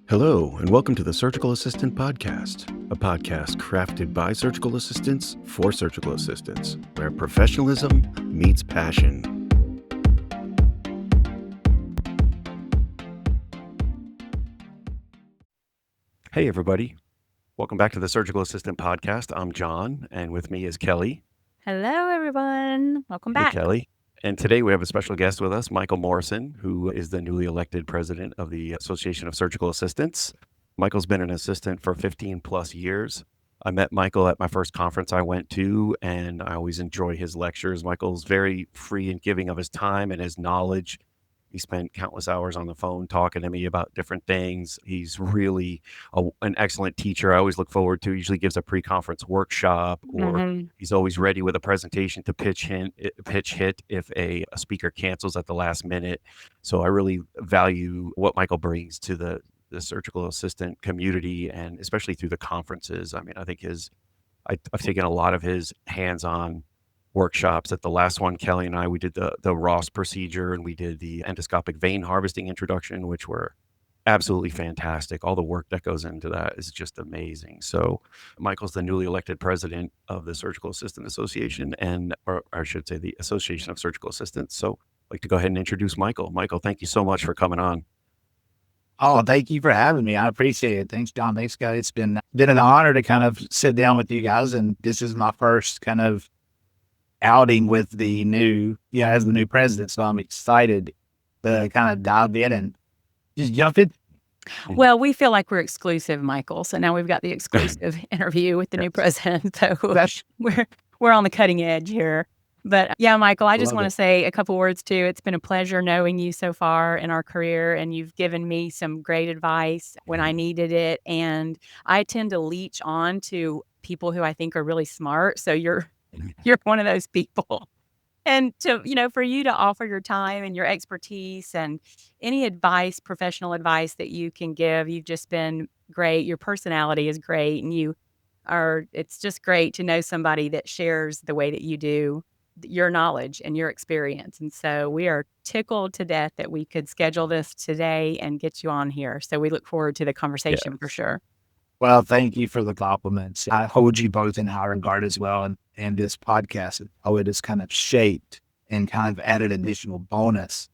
Hello, and welcome to the Surgical Assistant Podcast, a podcast crafted by surgical assistants for surgical assistants, where professionalism meets passion. Hey, everybody. Welcome back to the Surgical Assistant Podcast. I'm John, and with me is Kelly. Hello, everyone. Welcome Hey, back. Kelly. And today we have a special guest with us, Michael Morrison, who is the newly elected president of the Association of Surgical Assistants. Michael's been an assistant for 15 plus years. I met Michael at my first conference I went to, and I always enjoy his lectures. Michael's very free and giving of his time and his knowledge. He spent countless hours on the phone talking to me about different things. He's really an excellent teacher. I always look forward to. He usually gives a pre-conference workshop, or he's always ready with a presentation to pitch hit if a speaker cancels at the last minute. So I really value what Michael brings to the surgical assistant community, and especially through the conferences. I mean, I think I've taken a lot of his hands-on workshops. At the last one, Kelly and I, we did the Ross procedure, and we did the endoscopic vein harvesting introduction, which were absolutely fantastic. All the work that goes into that is just amazing. So Michael's the newly elected president of the Surgical Assistant Association, or I should say the Association of Surgical Assistants. So I'd like to go ahead and introduce Michael. Michael, thank you so much for coming on. Oh, thank you for having me. I appreciate it. Thanks, John. Thanks, guys. It's been an honor to kind of sit down with you guys. And this is my first kind of outing with as the new president. So I'm excited to kind of dive in and just jump in. Well, we feel like we're exclusive, Michael. So now we've got the exclusive interview with the new president. So we're on the cutting edge here. But yeah, Michael, I just want to say a couple words too. It's been a pleasure knowing you so far in our career, and you've given me some great advice when I needed it. And I tend to leech on to people who I think are really smart. So you're one of those people. And for you to offer your time and your expertise and any advice, professional advice that you can give, you've just been great. Your personality is great, and it's just great to know somebody that shares the way that you do, your knowledge and your experience. And so we are tickled to death that we could schedule this today and get you on here. So we look forward to the conversation for sure. Well, thank you for the compliments. I hold you both in high regard as well. And this podcast, it has kind of shaped and kind of added additional bonus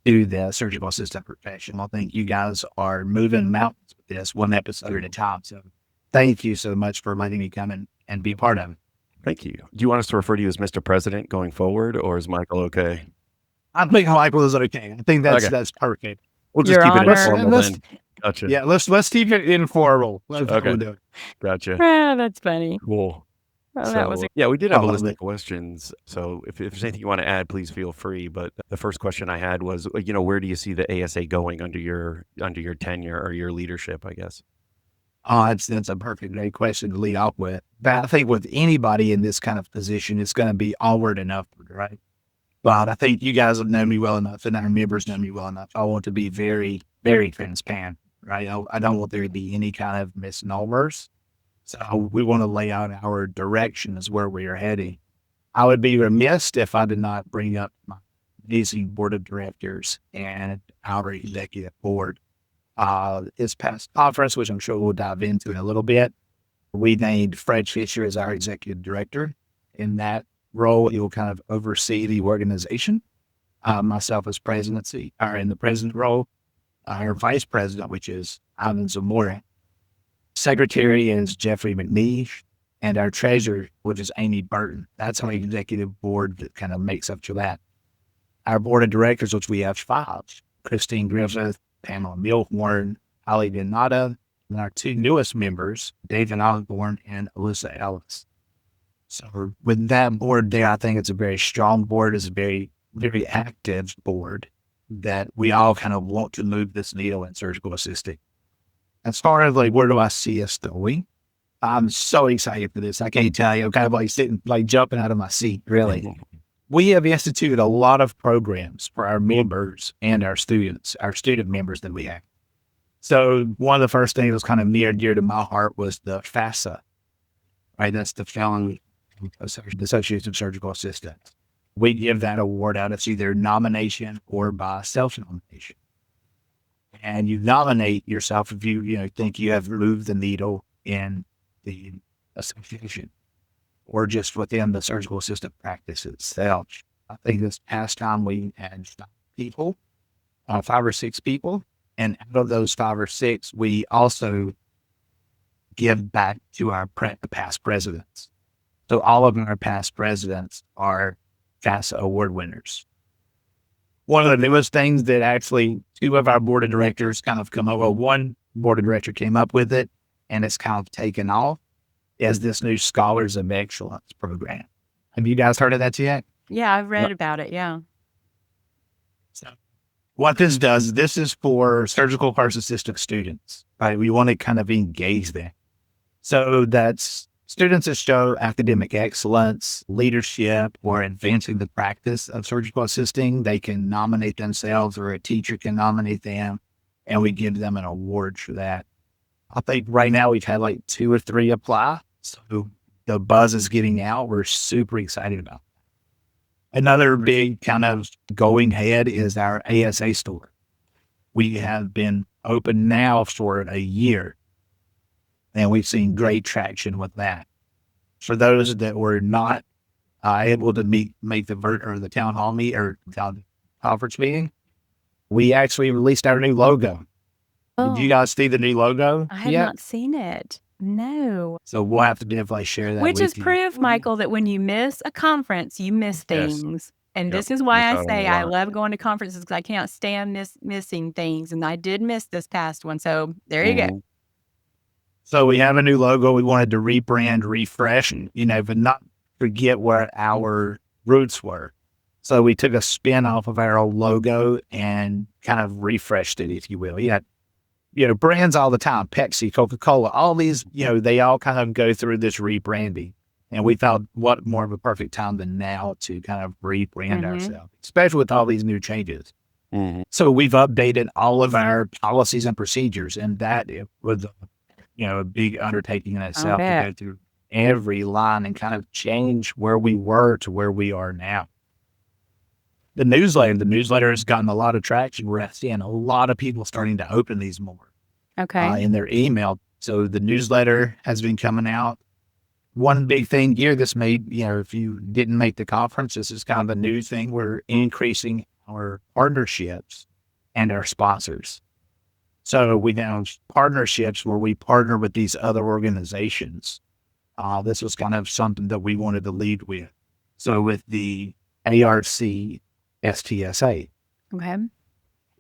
to the surgical assistant profession. I think you guys are moving mountains with this one episode at a time. So thank you so much for letting me come and be a part of it. Thank you. Do you want us to refer to you as Mr. President going forward, or is Michael okay? I think Michael is okay. I think that's perfect. We'll just keep it informal then. Gotcha. Yeah, let's keep it informal. Okay. Gotcha. Yeah, that's funny. Cool. Well, we did have a list of questions. So if there's anything you want to add, please feel free. But the first question I had was, where do you see the ASA going under your tenure or your leadership, I guess? Oh, that's a great question to lead off with. But I think with anybody in this kind of position, it's going to be onward and upward, right? But I think you guys have known me well enough, and our members know me well enough. I want to be very, very transparent, right? I don't want there to be any kind of misnomers. So we want to lay out our direction as where we are heading. I would be remiss if I did not bring up my amazing board of directors and our executive board. This past conference, which I'm sure we'll dive into in a little bit, we named Fred Fisher as our executive director. In that role, he will kind of oversee the organization. Myself as presidency, or in the president role, our vice president, which is Ivan Zamora. Secretary is Jeffrey McNeish, and our treasurer, which is Amy Burton. That's our executive board that kind of makes up to that. Our board of directors, which we have 5, Christine Griffith, Pamela Milhorn, Ali Donata, and our 2 newest members, David Osborne and Alyssa Ellis. So with that board there, I think it's a very strong board. It's a very, very active board that we all kind of want to move this needle in surgical assisting. As far as where do I see us going? I'm so excited for this. I can't tell you. I'm kind of jumping out of my seat, really. We have instituted a lot of programs for our members and our students, our student members that we have. So one of the first things that was kind of near and dear to my heart was the FASA, right? That's the Association of Surgical Assistants. We give that award out. It's either nomination or by self-nomination. and you nominate yourself if you think you have moved the needle in the association or just within the surgical assistant practice itself. I think this past time we had 5 or 6 people, and out of those 5 or 6, we also give back to our past presidents. So all of our past presidents are ASA award winners. One of the newest things that actually 2 of our board of directors kind of come over, one board of director came up with it, and it's kind of taken off, is this new Scholars of Excellence program. Have you guys heard of that yet? Yeah, I've read about it. Yeah. So what this does, this is for surgical first assistant students, right? We want to kind of engage them. So that's students that show academic excellence, leadership, or advancing the practice of surgical assisting. They can nominate themselves, or a teacher can nominate them, and we give them an award for that. I think right now we've had like 2 or 3 apply. So the buzz is getting out. We're super excited about that. Another big kind of going ahead is our ASA store. We have been open now for a year, and we've seen great traction with that. For those that were not able to make the town hall meet or town conference meeting, we actually released our new logo. Did you guys see the new logo? I have not seen it. No. So we'll have to definitely share that. Which with is you. proof, Michael, that when you miss a conference, you miss Yes. things. And Yep. this is why Miss I out on say a I lot. love going to conferences, because I can't stand missing things. And I did miss this past one. So there you go. Mhm. So we have a new logo. We wanted to rebrand, refresh, but not forget where our roots were. So we took a spin off of our old logo and kind of refreshed it, if you will. Brands all the time, Pepsi, Coca-Cola, all these, they all kind of go through this rebranding. And we thought, what more of a perfect time than now to kind of rebrand ourselves, especially with all these new changes. Mhm. So we've updated all of our policies and procedures, and that was a big undertaking in itself to bet. go through every line and kind of change where we were to where we are now. The newsletter has gotten a lot of traction. We're seeing a lot of people starting to open these more Okay. in their email. So the newsletter has been coming out. One big thing here that's made, if you didn't make the conference, this is kind of a new thing. We're increasing our partnerships and our sponsors. So we have partnerships where we partner with these other organizations. This was kind of something that we wanted to lead with. So with the ARC STSA, Okay. a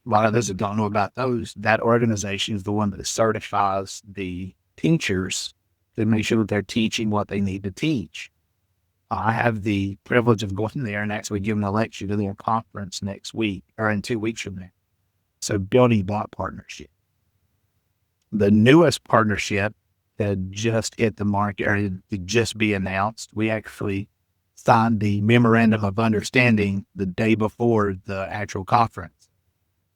lot of those that don't know about those, that organization is the one that certifies the teachers to make sure that they're teaching what they need to teach. I have the privilege of going there and actually giving a lecture to their conference next week, or in 2 weeks from now. So building that partnership. The newest partnership that just hit the market, or to just be announced, we actually signed the memorandum of understanding the day before the actual conference.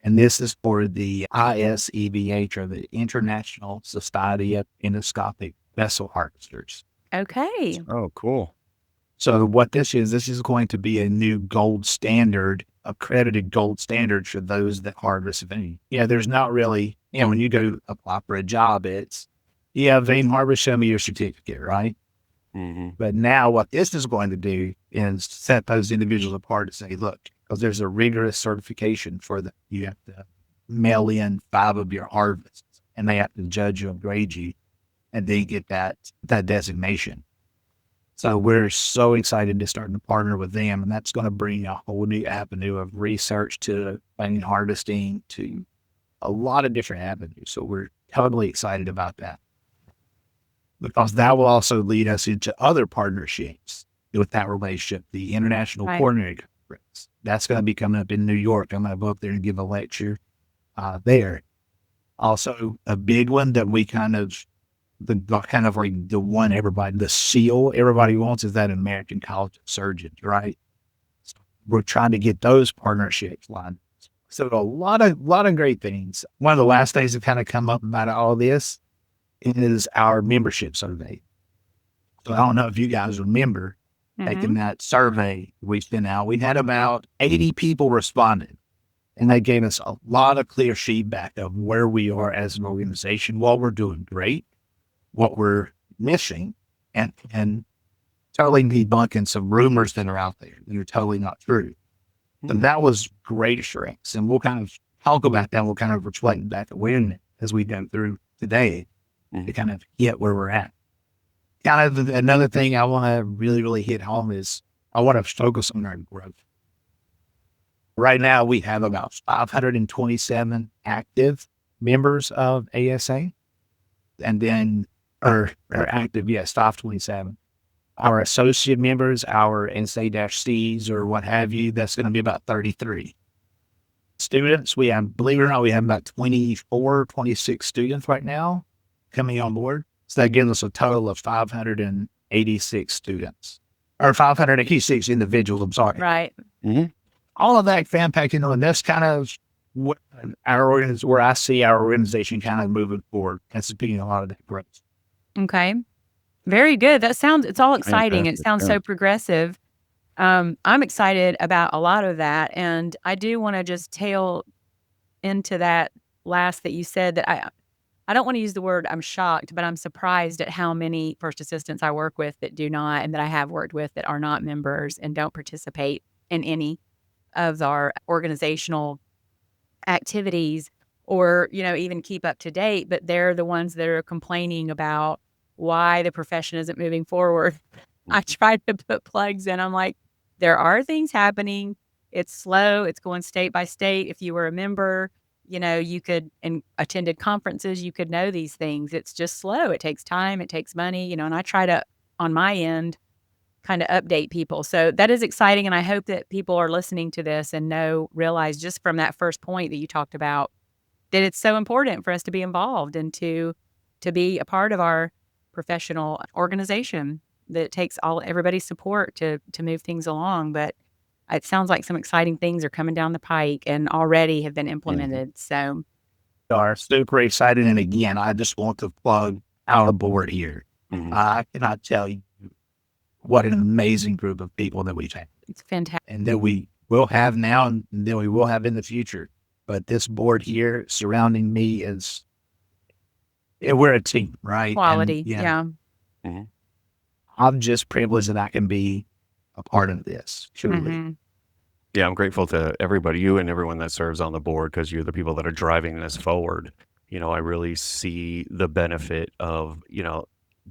And this is for the ISEVH, or the International Society of Endoscopic Vessel Harvesters. Okay. Oh, cool. So what this is going to be a new gold standard, accredited gold standard for those that harvest vein. There's not really, when you go apply for a job, it's, vein harvest, show me your certificate, right? Mhm. But now what this is going to do is set those individuals apart to say, look, because there's a rigorous certification for that. You have to mail in 5 of your harvests, and they have to judge you and grade you, and then get that designation. So we're so excited to start to partner with them, and that's going to bring a whole new avenue of research to vein harvesting, to a lot of different avenues. So we're totally excited about that, because that will also lead us into other partnerships with that relationship. The International Right. Coronary Conference, that's going to be coming up in New York. I'm going to go up there and give a lecture there. Also, a big one that we kind of like the one the seal everybody wants is that American College of Surgeons, right? So we're trying to get those partnerships lined. So a lot of great things. One of the last things that kind of come up about all this is our membership survey. So I don't know if you guys remember taking that survey we sent out. We had about 80 people responded. And they gave us a lot of clear feedback of where we are as an organization, what we're doing great, what we're missing, and totally debunking some rumors that are out there that are totally not true. So that was great assurance. And we'll kind of talk about that. We'll kind of reflect back to when as we go through today to kind of get where we're at. Kind of another thing I want to really, really hit home is I want to focus on our growth. Right now, we have about 527 active members of ASA, and then, or active, yes, 527. Our associate members, our NSA-Cs or what have you, that's going to be about 33. Students, we have, believe it or not, we have about 24, 26 students right now coming on board. So that gives us a total of 586 students, or 586 individuals, I'm sorry. Right. All of that fan packed, and that's kind of what where I see our organization kind of moving forward. That's being a lot of that growth. Okay. Very good. It's all exciting. It sounds so progressive. I'm excited about a lot of that. And I do want to just tail into that last that you said that I don't want to use the word I'm shocked, but I'm surprised at how many first assistants I work with that do not, and that I have worked with that are not members and don't participate in any of our organizational activities or, even keep up to date, but they're the ones that are complaining about why the profession isn't moving forward. I tried to put plugs in. I'm like, there are things happening. It's slow. It's going state by state. If you were a member, you could, and attended conferences, you could know these things. It's just slow. It takes time. It takes money, and I try to, on my end, kind of update people. So that is exciting. And I hope that people are listening to this and realize just from that first point that you talked about, that it's so important for us to be involved and to be a part of our professional organization, that it takes everybody's support to move things along. But it sounds like some exciting things are coming down the pike and already have been implemented. So we are super excited. And again, I just want to plug our board here. I cannot tell you what an amazing group of people that we've had. It's fantastic. And that we will have now and that we will have in the future. But this board here surrounding me we're a team, right? Quality. And, yeah. I'm just privileged that I can be a part of this, truly. Yeah, I'm grateful to everybody, you and everyone that serves on the board, because you're the people that are driving this forward. I really see the benefit of,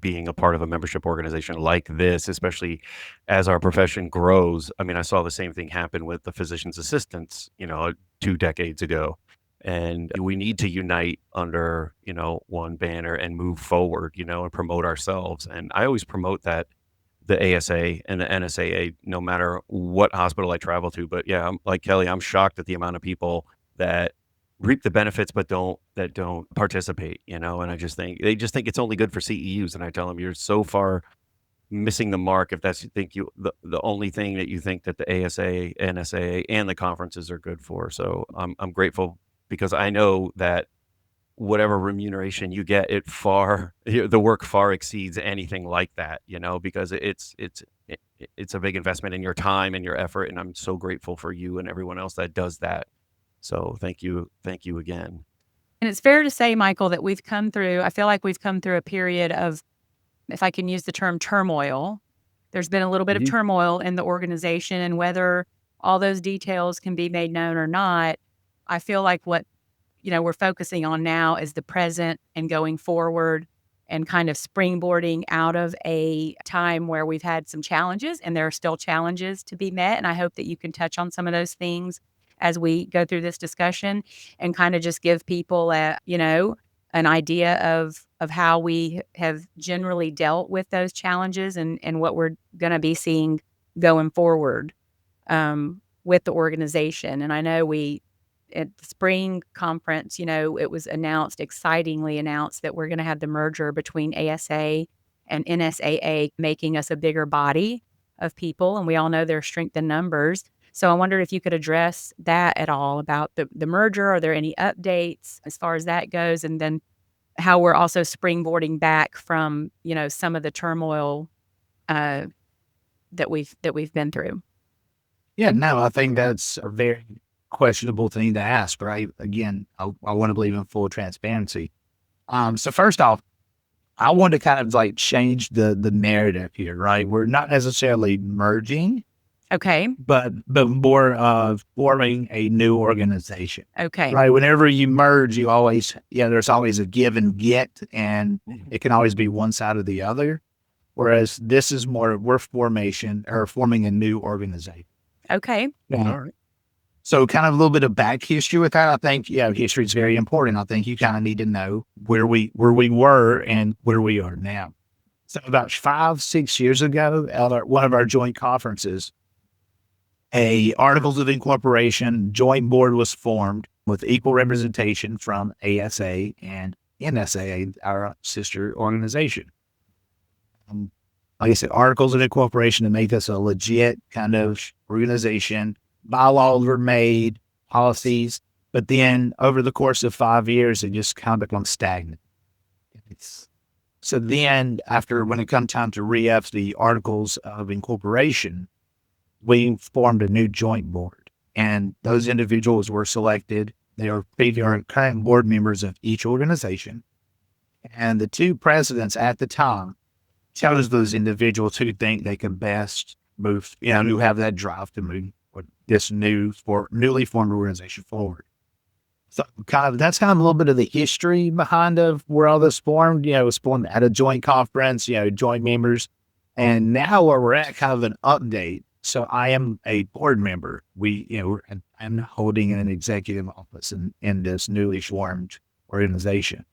being a part of a membership organization like this, especially as our profession grows. I mean, I saw the same thing happen with the physician's assistants, 2 decades ago. And we need to unite under, one banner and move forward, and promote ourselves. And I always promote that, the ASA and the NSAA, no matter what hospital I travel to. But yeah, I'm like Kelly, I'm shocked at the amount of people that reap the benefits but don't participate, and I just think they just think it's only good for CEUs. And I tell them, you're so far missing the mark if that's the only thing that you think that the ASA, NSAA, and the conferences are good for. So I'm grateful, because I know that whatever remuneration you get, the work far exceeds anything like that, because it's a big investment in your time and your effort. And I'm so grateful for you and everyone else that does that. So thank you again. And it's fair to say, Michael, that I feel like we've come through a period of, if I can use the term, turmoil. There's been a little bit of turmoil in the organization, and whether all those details can be made known or not, I feel like what we're focusing on now is the present and going forward, and kind of springboarding out of a time where we've had some challenges, and there are still challenges to be met. And I hope that you can touch on some of those things as we go through this discussion, and kind of just give people an idea of how we have generally dealt with those challenges, and what we're going to be seeing going forward with the organization. And I know at the spring conference, it was excitingly announced that we're going to have the merger between ASA and NSAA, making us a bigger body of people. And we all know there's strength in numbers. So I wondered if you could address that at all, about the merger. Are there any updates as far as that goes? And then how we're also springboarding back from, some of the turmoil that we've been through. Yeah, no, I think that's a very questionable thing to ask, right? Again, I want to believe in full transparency. So first off, I want to kind of like change the narrative here, right? We're not necessarily merging, Okay. but more of forming a new organization. Okay. Right. Whenever you merge, you always, there's always a give and get, and it can always be one side or the other. Whereas this is more, we're forming a new organization. Okay. Yeah. All right. So kind of a little bit of back history with that. I think, history is very important. I think you kind of need to know where we were and where we are now. So about 5-6 years ago, at one of our joint conferences, a Articles of Incorporation joint board was formed with equal representation from ASA and NSA, our sister organization. Like I said, Articles of Incorporation to make us a legit kind of organization. Bylaws were made, policies, but then over the course of 5 years, it just kind of becomes stagnant. So then when it comes time to re-up the Articles of Incorporation, we formed a new joint board, and those individuals were selected. They are current board members of each organization. And the two presidents at the time chose those individuals who think they can best move, who have that drive to move this newly formed organization forward. So that's kind of a little bit of the history behind of where all this formed. It was formed at a joint conference, joint members. And now where we're at, kind of an update. So I am a board member. I'm holding an executive office in this newly formed organization.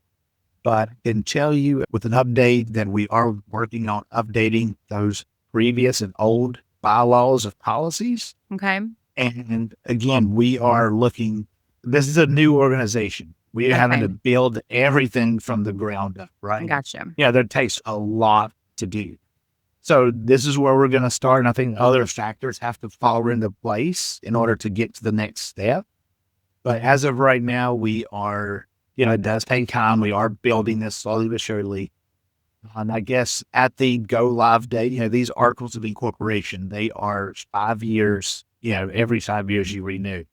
But I can tell you with an update that we are working on updating those previous and old bylaws of policies. Okay. And again, we are this is a new organization. We are having to build everything from the ground up, right? Gotcha. Yeah, that takes a lot to do. So this is where we're going to start. And I think other factors have to fall into place in order to get to the next step. But as of right now, we are, it does take time. We are building this slowly but surely. And I guess at the go live date, these Articles of Incorporation, they are 5 years, every 5 years you renew.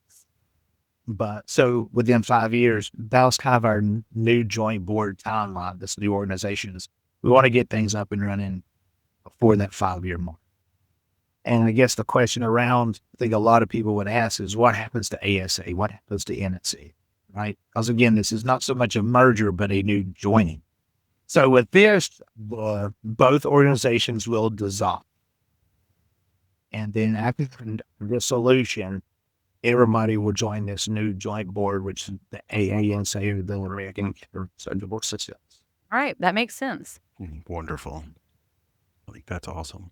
But so within 5 years, that was kind of our new joint board timeline, this new organization is we want to get things up and running before that 5-year mark. And I guess the question around, I think a lot of people would ask is what happens to ASA? What happens to NSA? Right? Because again, this is not so much a merger, but a new joining. So with this, both organizations will dissolve. And then after the dissolution, everybody will join this new joint board, which is the AANSA, or the American Divorce Systems. All right. That makes sense. Wonderful. I think that's awesome.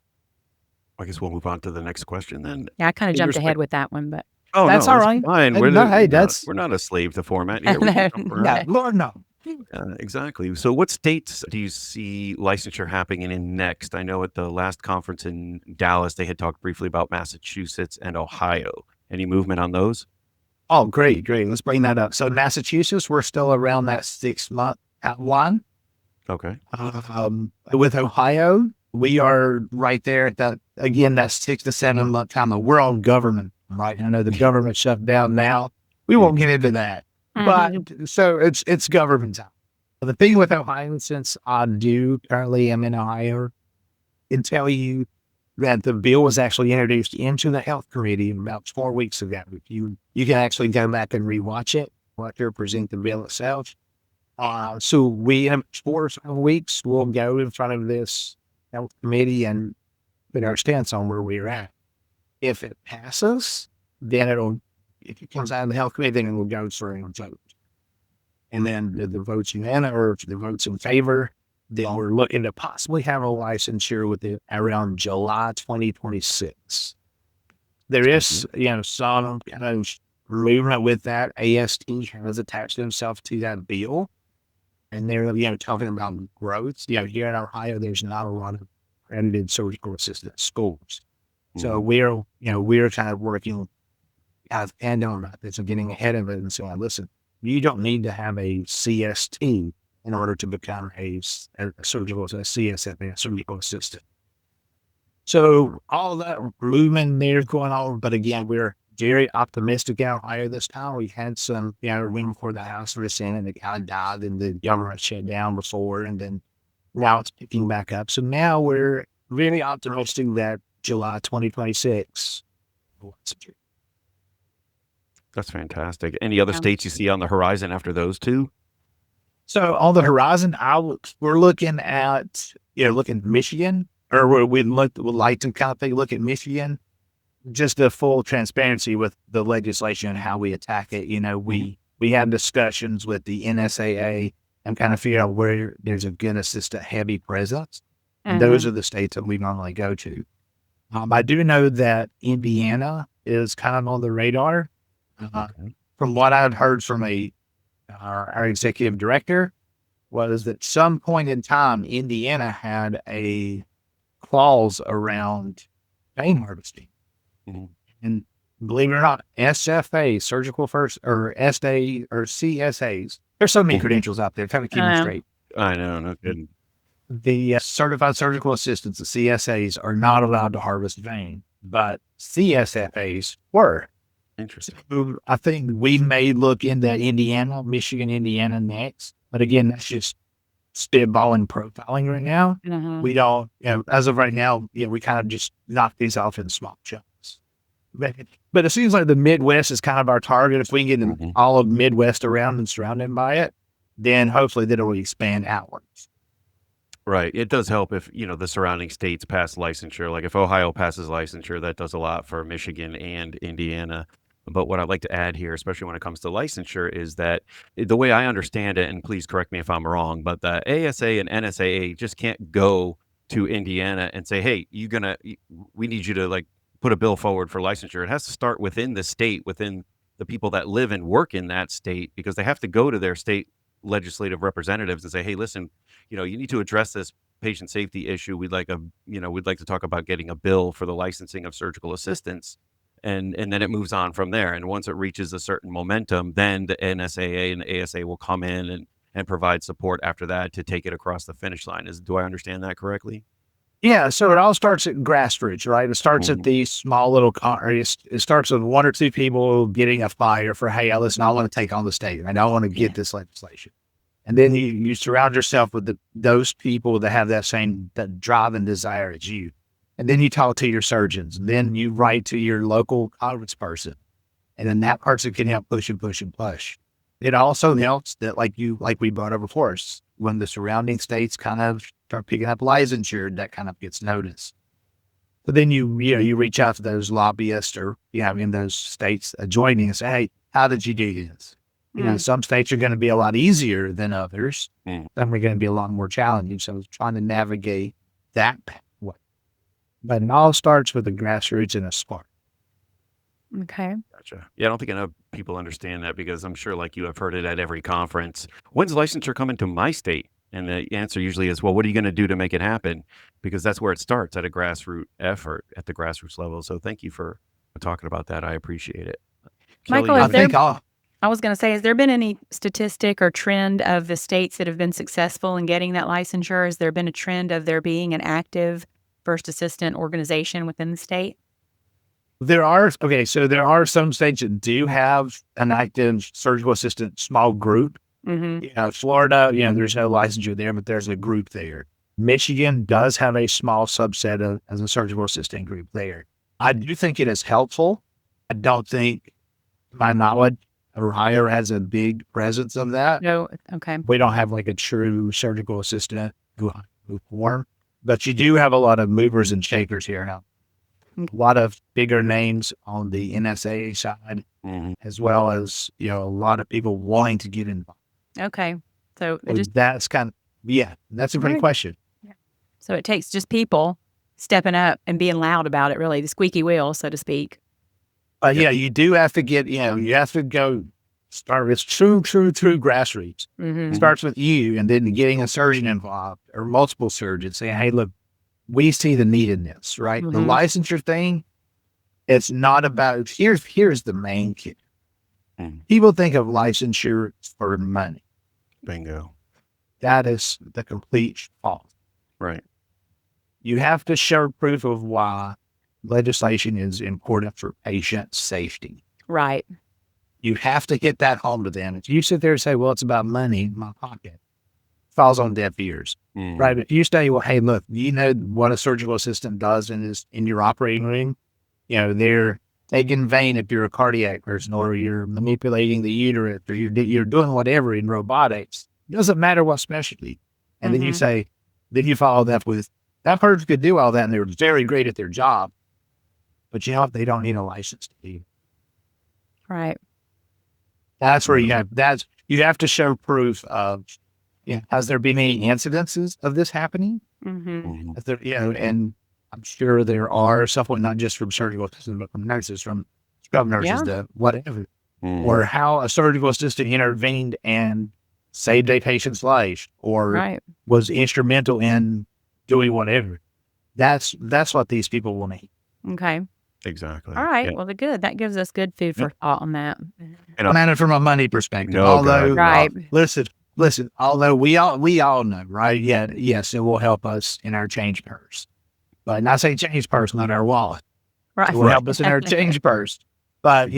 I guess we'll move on to the next question then. Yeah, I kind of jumped ahead with that one, but that's all right. Fine. Hey, We're that's we're not a slave to format here. We can jump around. Lord, no. Exactly. So what states do you see licensure happening in next? I know at the last conference in Dallas, they had talked briefly about Massachusetts and Ohio. Any movement on those? Oh, great. Let's bring that up. So Massachusetts, we're still around that 6-month outline. Okay. With Ohio, we are right there at that, again, that 6 to 7 month time. We're on government, right? I know the government shut down now. We won't get into that. But so it's government time. The thing with Ohio, since I currently am in Ohio, can tell you that the bill was actually introduced into the health committee about 4 weeks ago. You can actually go back and rewatch it, present the bill itself. So we, in 4 or 5 weeks, will go in front of this health committee and put our stance on where we're at. If it passes, then if it comes out of the health committee, then it will go for a vote. And then the votes unanimous, or if the votes in favor, then we're looking to possibly have a licensure with it around July 2026. There is, some kind of movement with that. AST has attached themselves to that bill. And they're, talking about growth. Here in Ohio, there's not a lot of accredited surgical assistant schools. So we're kind of working as and on about this and getting ahead of it and saying, listen, you don't need to have a CST in order to become a CSFA, a surgical assistant. So all that movement there's going on, but again, we're very optimistic out here this time. We had some, waiting for the House or the Senate, and the guy died and the government shut down before, and then now it's picking back up. So now we're really optimistic that July 2026. That's fantastic. Any other states you see on the horizon after those two? So on the horizon, we're looking at, looking at Michigan, or we'd like to kind of take a look at Michigan, just the full transparency with the legislation and how we attack it. We have discussions with the NSAA and kind of figure out where there's a good assistant heavy presence. And those are the states that we normally go to. I do know that Indiana is kind of on the radar. From what I've heard from our executive director, was that some point in time, Indiana had a clause around vein harvesting. And believe it or not, SFA, surgical first, or SA, or CSAs, there's so many credentials out there, kind of keep them straight. I know, no kidding. The certified surgical assistants, the CSAs, are not allowed to harvest vein, but CSFAs were. Interesting. So I think we may look into Indiana, Indiana next. But again, that's just spitballing profiling right now. We don't, as of right now, we kind of just knock these off in small chunks. But it seems like the Midwest is kind of our target. If we can get all of Midwest around and surrounded by it, then hopefully that'll expand outwards. Right. It does help if, the surrounding states pass licensure. Like if Ohio passes licensure, that does a lot for Michigan and Indiana. But what I'd like to add here, especially when it comes to licensure, is that the way I understand it, and please correct me if I'm wrong, but the ASA and NSAA just can't go to Indiana and say, hey, we need you to put a bill forward for licensure. It has to start within the state, within the people that live and work in that state, because they have to go to their state legislative representatives and say, hey, listen, you need to address this patient safety issue. We'd like to talk about getting a bill for the licensing of surgical assistants. And then it moves on from there. And once it reaches a certain momentum, then the NSAA and the ASA will come in and provide support after that to take it across the finish line. Do I understand that correctly? Yeah. So it all starts at grassroots, right? It starts at these small little, it starts with one or two people getting a fire for, hey, listen, I want to take on the state. I don't want to get this legislation. And then you surround yourself with those people that have that drive and desire as you. And then you talk to your surgeons. And then you write to your local conference person. And then that person can help push and push and push. It also helps that, like we brought up before, when the surrounding states kind of start picking up licensure, that kind of gets noticed. So then you reach out to those lobbyists or, in those states adjoining and say, hey, how did you do this? Some states are going to be a lot easier than others. Some are going to be a lot more challenging. So trying to navigate that pathway. But it all starts with the grassroots and a spark. Okay. Gotcha. Yeah, I don't think enough people understand that, because I'm sure, like you have heard it at every conference. When's licensure coming to my state? And the answer usually is, well, what are you going to do to make it happen? Because that's where it starts, at a grassroots effort, at the grassroots level. So thank you for talking about that. I appreciate it. Michael, Kelly, I was going to say, has there been any statistic or trend of the states that have been successful in getting that licensure? Has there been a trend of there being an active first assistant organization within the state? There are some states that do have an active surgical assistant small group. Florida, there's no licensure there, but there's a group there. Michigan does have a small subset as a surgical assistant group there. I do think it is helpful. I don't think, to my knowledge, Ohio has a big presence of that. No, okay. We don't have a true surgical assistant form, but you do have a lot of movers and shakers here now. A lot of bigger names on the NSAA side, as well as, a lot of people wanting to get involved. Okay. So that's that's a great question. Yeah. So it takes just people stepping up and being loud about it, really, the squeaky wheel, so to speak. You do have to get, you have to go start with true grassroots. It starts with you, and then getting a surgeon involved or multiple surgeons saying, hey, look, we see the need in this, right? The licensure thing, it's not about, here's the main key. People think of licensure for money. Bingo. That is the complete false. Right. You have to show proof of why legislation is important for patient safety. Right. You have to hit that home to them. If you sit there and say, well, it's about money in my pocket, falls on deaf ears, right? But if you say, well, hey, look, you know what a surgical assistant does in your operating room? You know, they're taking vein if you're a cardiac person, or you're manipulating the uterus, or you're doing whatever in robotics. It doesn't matter what specialty. And then you say, then you follow that with, that person could do all that and they're very great at their job. But you know what? They don't need a license to do. Right. That's where you have to show proof of, has there been any incidences of this happening? Is there, and I'm sure there are, somewhat not just from surgical assistants, but from nurses, from scrub nurses, to whatever, or how a surgical assistant intervened and saved a patient's life, or was instrumental in doing whatever. That's what these people will need. Okay. Exactly. All right. Well, good. That gives us good food for thought on that. And man, from a money perspective, listen, although we all know, right? Yeah, yes, it will help us in our change purse. But not say change purse, not our wallet. Right. It will help us in our change purse. But,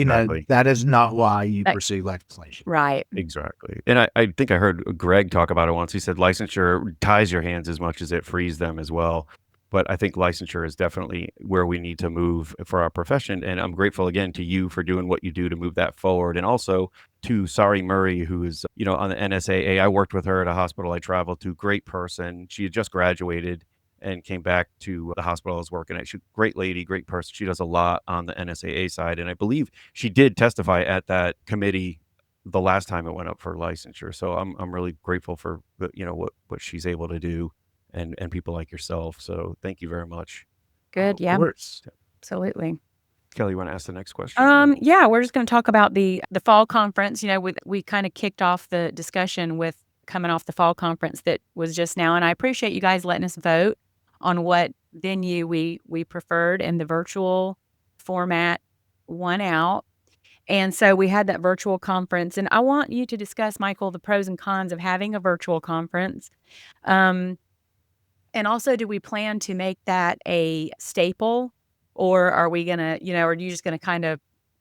that is not why you pursue legislation. Right. Exactly. And I think I heard Greg talk about it once. He said licensure ties your hands as much as it frees them as well. But I think licensure is definitely where we need to move for our profession. And I'm grateful again to you for doing what you do to move that forward. And also to Sari Murray, who is, on the NSAA. I worked with her at a hospital I traveled to. Great person. She had just graduated and came back to the hospital I was working at. She's a great lady, great person. She does a lot on the NSAA side. And I believe she did testify at that committee the last time it went up for licensure. So I'm really grateful for, what she's able to do. And people like yourself. So thank you very much. Good. Yeah. Absolutely. Kelly, you want to ask the next question? Yeah, we're just going to talk about the fall conference. We kind of kicked off the discussion with coming off the fall conference that was just now. And I appreciate you guys letting us vote on what venue we preferred, and the virtual format won out. And so we had that virtual conference, and I want you to discuss, Michael, the pros and cons of having a virtual conference. And also, do we plan to make that a staple, or are we going to, are you just going to kind of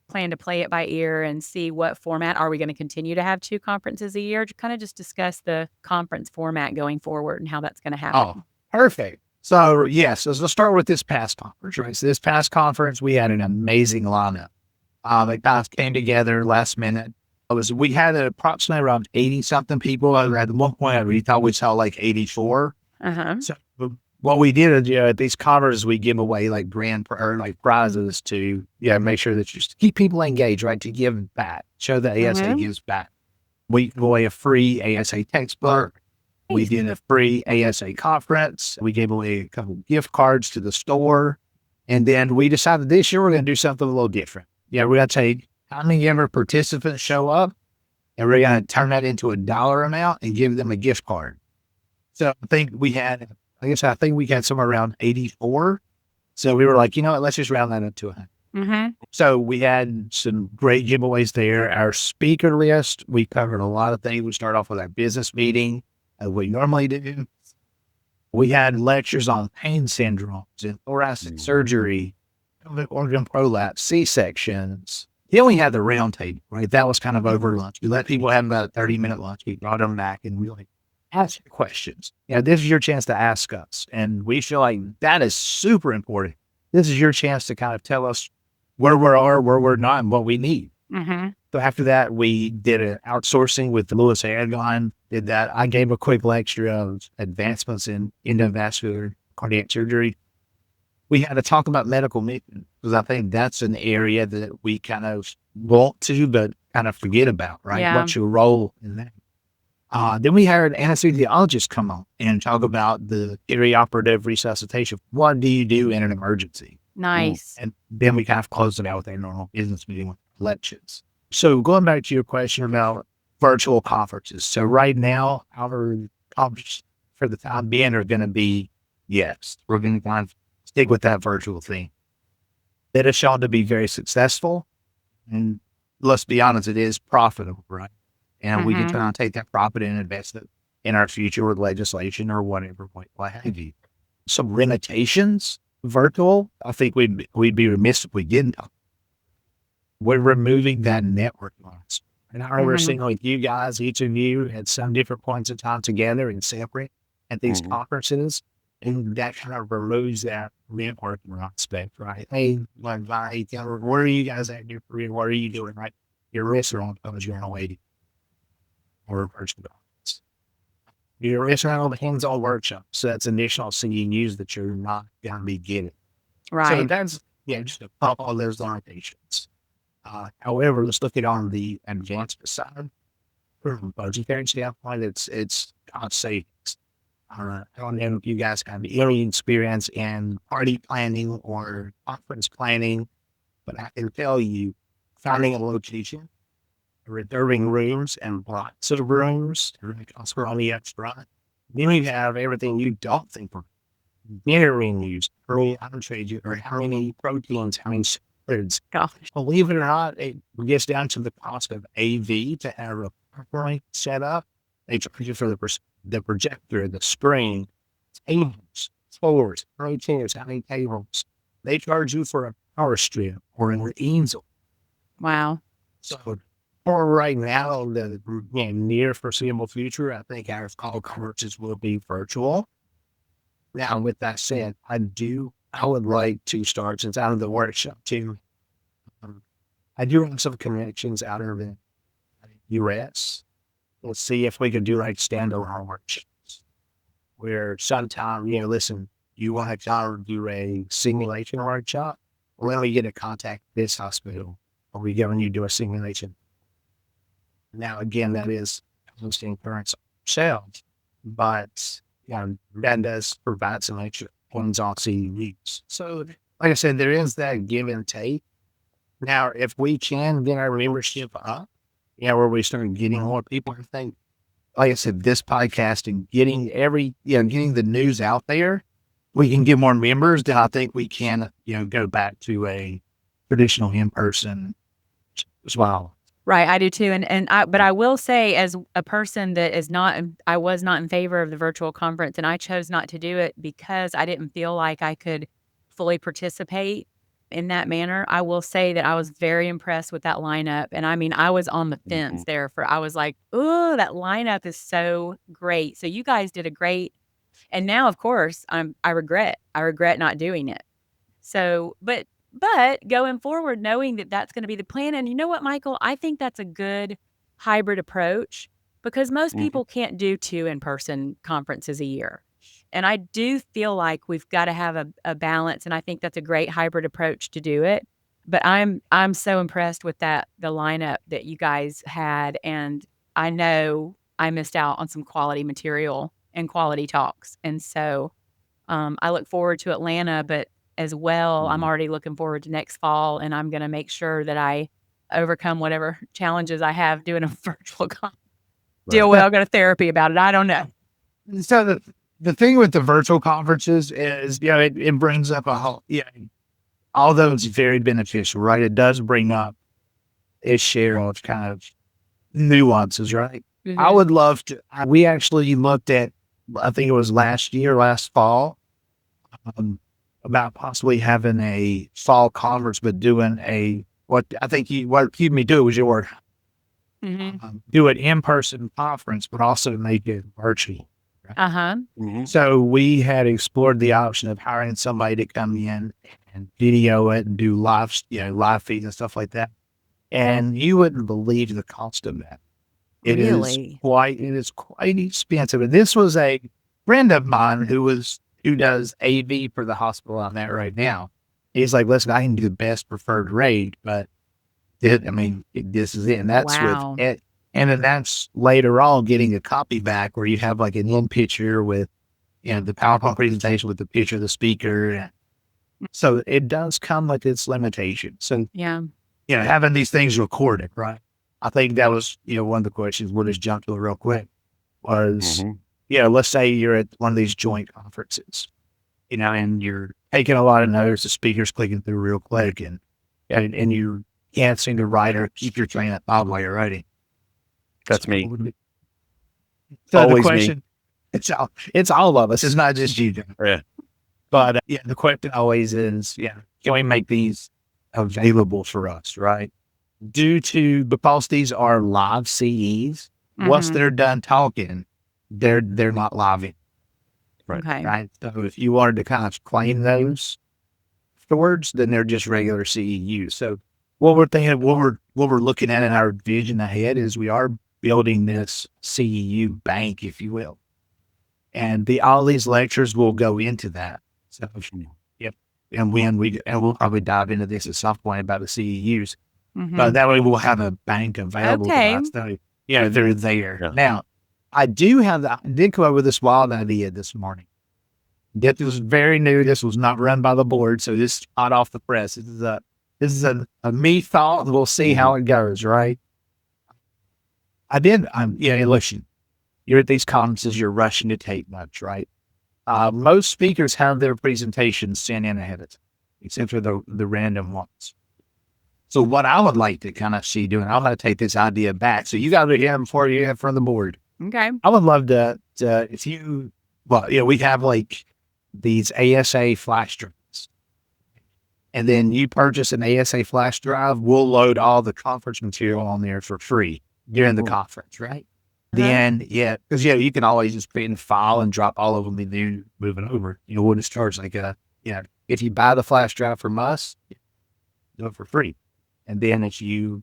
plan to play it by ear and see what format? Are we going to continue to have 2 conferences a year? To kind of just discuss the conference format going forward and how that's going to happen. Oh, perfect. So yes, let's start with this past conference, right? So this past conference, we had an amazing lineup. They guys came together last minute. We had approximately around 80 something people. At one point, we thought we saw like 84. So what we did is, at these conferences, we give away like prizes to, make sure that you keep people engaged, right? To give back, show that ASA gives back. We give away a free ASA textbook. We did a free ASA conference. We gave away a couple of gift cards to the store. And then we decided this year we're going to do something a little different. We're going to take how many ever participants show up, and we're going to turn that into a dollar amount and give them a gift card. So I think we had somewhere around 84. So we were like, what, let's just round that up to 100. So we had some great giveaways there. Our speaker list, we covered a lot of things. We start off with our business meeting, as we normally do. We had lectures on pain syndromes and thoracic surgery, organ prolapse, C-sections. Then we had the round table, right? That was kind of over lunch. We let people have about a 30-minute lunch. We brought them back and we ask your questions. This is your chance to ask us. And we feel like that is super important. This is your chance to kind of tell us where we are, where we're not, and what we need. So after that, we did an outsourcing with the Lewis Airline, did that. I gave a quick lecture of advancements in endovascular cardiac surgery. We had to talk about medical mission, because I think that's an area that we kind of want to, but kind of forget about, right? Yeah. What's your role in that? Then we had anesthesiologists come on and talk about the perioperative resuscitation. What do you do in an emergency? Nice. And then we kind of closed it out with a normal business meeting with lectures. So going back to your question about virtual conferences. So right now, our conferences for the time being are going to be, yes, we're going to kind of stick with that virtual thing. That is shown to be very successful. And let's be honest, it is profitable, right? And we can try and take that profit and invest it in our future with legislation or whatever, what have you. Some limitations virtual, I think we'd be remiss if we didn't. We're removing that network noise. And I remember seeing like you guys, each of you at some different points in time together and separate at these conferences. And that kind of removes that networking aspect, right? Hey, like, where are you guys at in your career? What are you doing, right? Your restaurant because you're on a waiting or a person. You're restaurant on the hands-on workshop. So that's additional CEUs that you're not going to be getting. Right. So that's, just a couple of those limitations. However, let's look at on the advanced side. From a budgetary standpoint, it's cost savings. I don't know if you guys have any experience in party planning or conference planning, but I can tell you, finding a location, reserving rooms and lots of rooms, also on the extra. Then you have everything you don't think of. Dinner menus, early entrees, or how many proteins, how many foods. Gosh. Believe it or not, it gets down to the cost of AV to have a PowerPoint set up. They charge you for the projector, the screen, tables, floors, chairs, how many tables. They charge you for a power strip or an easel. Wow. So for right now, the near foreseeable future, I think our call conferences will be virtual. Now, with that said, I would like to start, since out of the workshop too, I do have some connections out of the US. Let's see if we could do like standalone workshops where sometime, listen, you want to do a simulation workshop? Well, we get to contact this hospital or we go and you do a simulation. Now, again, that is hosting current sales, but that does provide some extra ones on CEUs. So, like I said, there is that give and take. Now, if we can get our membership up, where we start getting more people, I think, like I said, this podcast and getting getting the news out there, we can get more members. Then I think we can, go back to a traditional in-person as well. Right, I do too, but I will say, as a person that I was not in favor of the virtual conference, and I chose not to do it because I didn't feel like I could fully participate in that manner. I will say that I was very impressed with that lineup, and I mean, I was on the fence there. I was like, "Oh, that lineup is so great." So you guys did a great, and now, of course, I regret not doing it. So, but going forward, knowing that that's going to be the plan. And you know what, Michael? I think that's a good hybrid approach because most people can't do 2 in-person conferences a year. And I do feel like we've got to have a balance. And I think that's a great hybrid approach to do it. But I'm so impressed with the lineup that you guys had. And I know I missed out on some quality material and quality talks. And so I look forward to Atlanta, but as well, I'm already looking forward to next fall, and I'm going to make sure that I overcome whatever challenges I have doing a virtual deal with. I'll go to therapy about it. I don't know. So the thing with the virtual conferences is, it brings up a whole, although it's very beneficial, right? It does bring up its share of kind of nuances, right? Mm-hmm. I would love to. We actually looked at, I think it was last fall, about possibly having a fall conference, but doing what keep me do was your word. Do an in-person conference, but also make it virtual. Right? So we had explored the option of hiring somebody to come in and video it and do live feeds and stuff like that. And you wouldn't believe the cost of that. It is quite expensive. And this was a friend of mine who does AV for the hospital I'm at right now. He's like, listen, I can do the best preferred rate, but this is it. And that's with it. And then that's later on getting a copy back where you have like an in picture with, the PowerPoint presentation with the picture of the speaker. So it does come with its limitations. And, having these things recorded, right? I think that was, one of the questions we'll just jump to it real quick was, let's say you're at one of these joint conferences, and you're taking a lot of notes, the speaker's clicking through real quick and you can't seem to write or keep your train of thought while you're writing. That's me. So always the question, me. It's all of us. It's not just you. Yeah. But yeah, the question always is, can we make these available for us, right? Because these are live CEs, once they're done talking, they're not live, Right. Okay. right? So if you wanted to kind of claim those afterwards, then they're just regular CEUs. So what we're thinking, what we're looking at in our vision ahead is we are building this CEU bank, if you will, and all these lectures will go into that. So yep, and we'll probably dive into this at some point about the CEUs, but that way we'll have a bank available to Okay. us. So they're there. Yeah. Now, I did come up with this wild idea this morning. This was very new. This was not run by the board, so this is hot off the press. This is a me thought. We'll see how it goes, right? Listen, you're at these conferences, you're rushing to take notes, right? Most speakers have their presentations sent in ahead of time, except for the random ones. So what I would like to kind of see doing, I'm going to take this idea back. So you got to hear before you have from the board. Okay. I would love to we have like these ASA flash drives, and then you purchase an ASA flash drive. We'll load all the conference material on there for free during the conference, right? Then, because you can always just put in a file and drop all of them and then moving over. We'll just charge if you buy the flash drive from us, do it for free. And then if you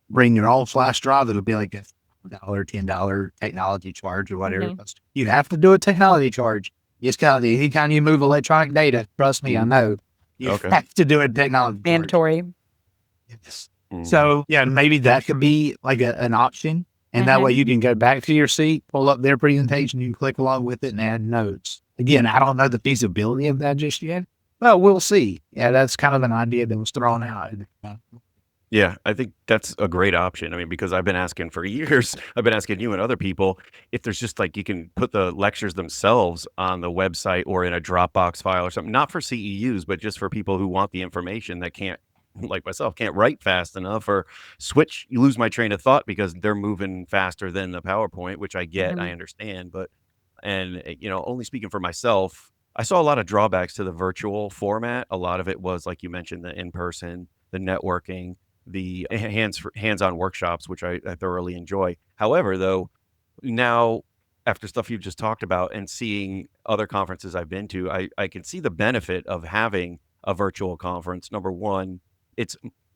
bring your own flash drive, it'll be like a $10 technology charge or whatever. You have to do a technology charge. It's kind of anytime you move electronic data, trust me, I know. You have to do a technology Mandatory. charge. Yes. So, maybe that could be like an option. And that way you can go back to your seat, pull up their presentation, you can click along with it and add notes. Again, I don't know the feasibility of that just yet, but we'll see. Yeah, that's kind of an idea that was thrown out. Yeah, I think that's a great option. I mean, because I've been asking for years, I've been asking you and other people if there's just like you can put the lectures themselves on the website or in a Dropbox file or something, not for CEUs, but just for people who want the information that can't, like myself, can't write fast enough or you lose my train of thought because they're moving faster than the PowerPoint, which I get, I understand. But, only speaking for myself, I saw a lot of drawbacks to the virtual format. A lot of it was, like you mentioned, the in-person, the networking, the hands-on workshops, which I thoroughly enjoy. However, though, now after stuff you've just talked about and seeing other conferences I've been to, I can see the benefit of having a virtual conference. Number one,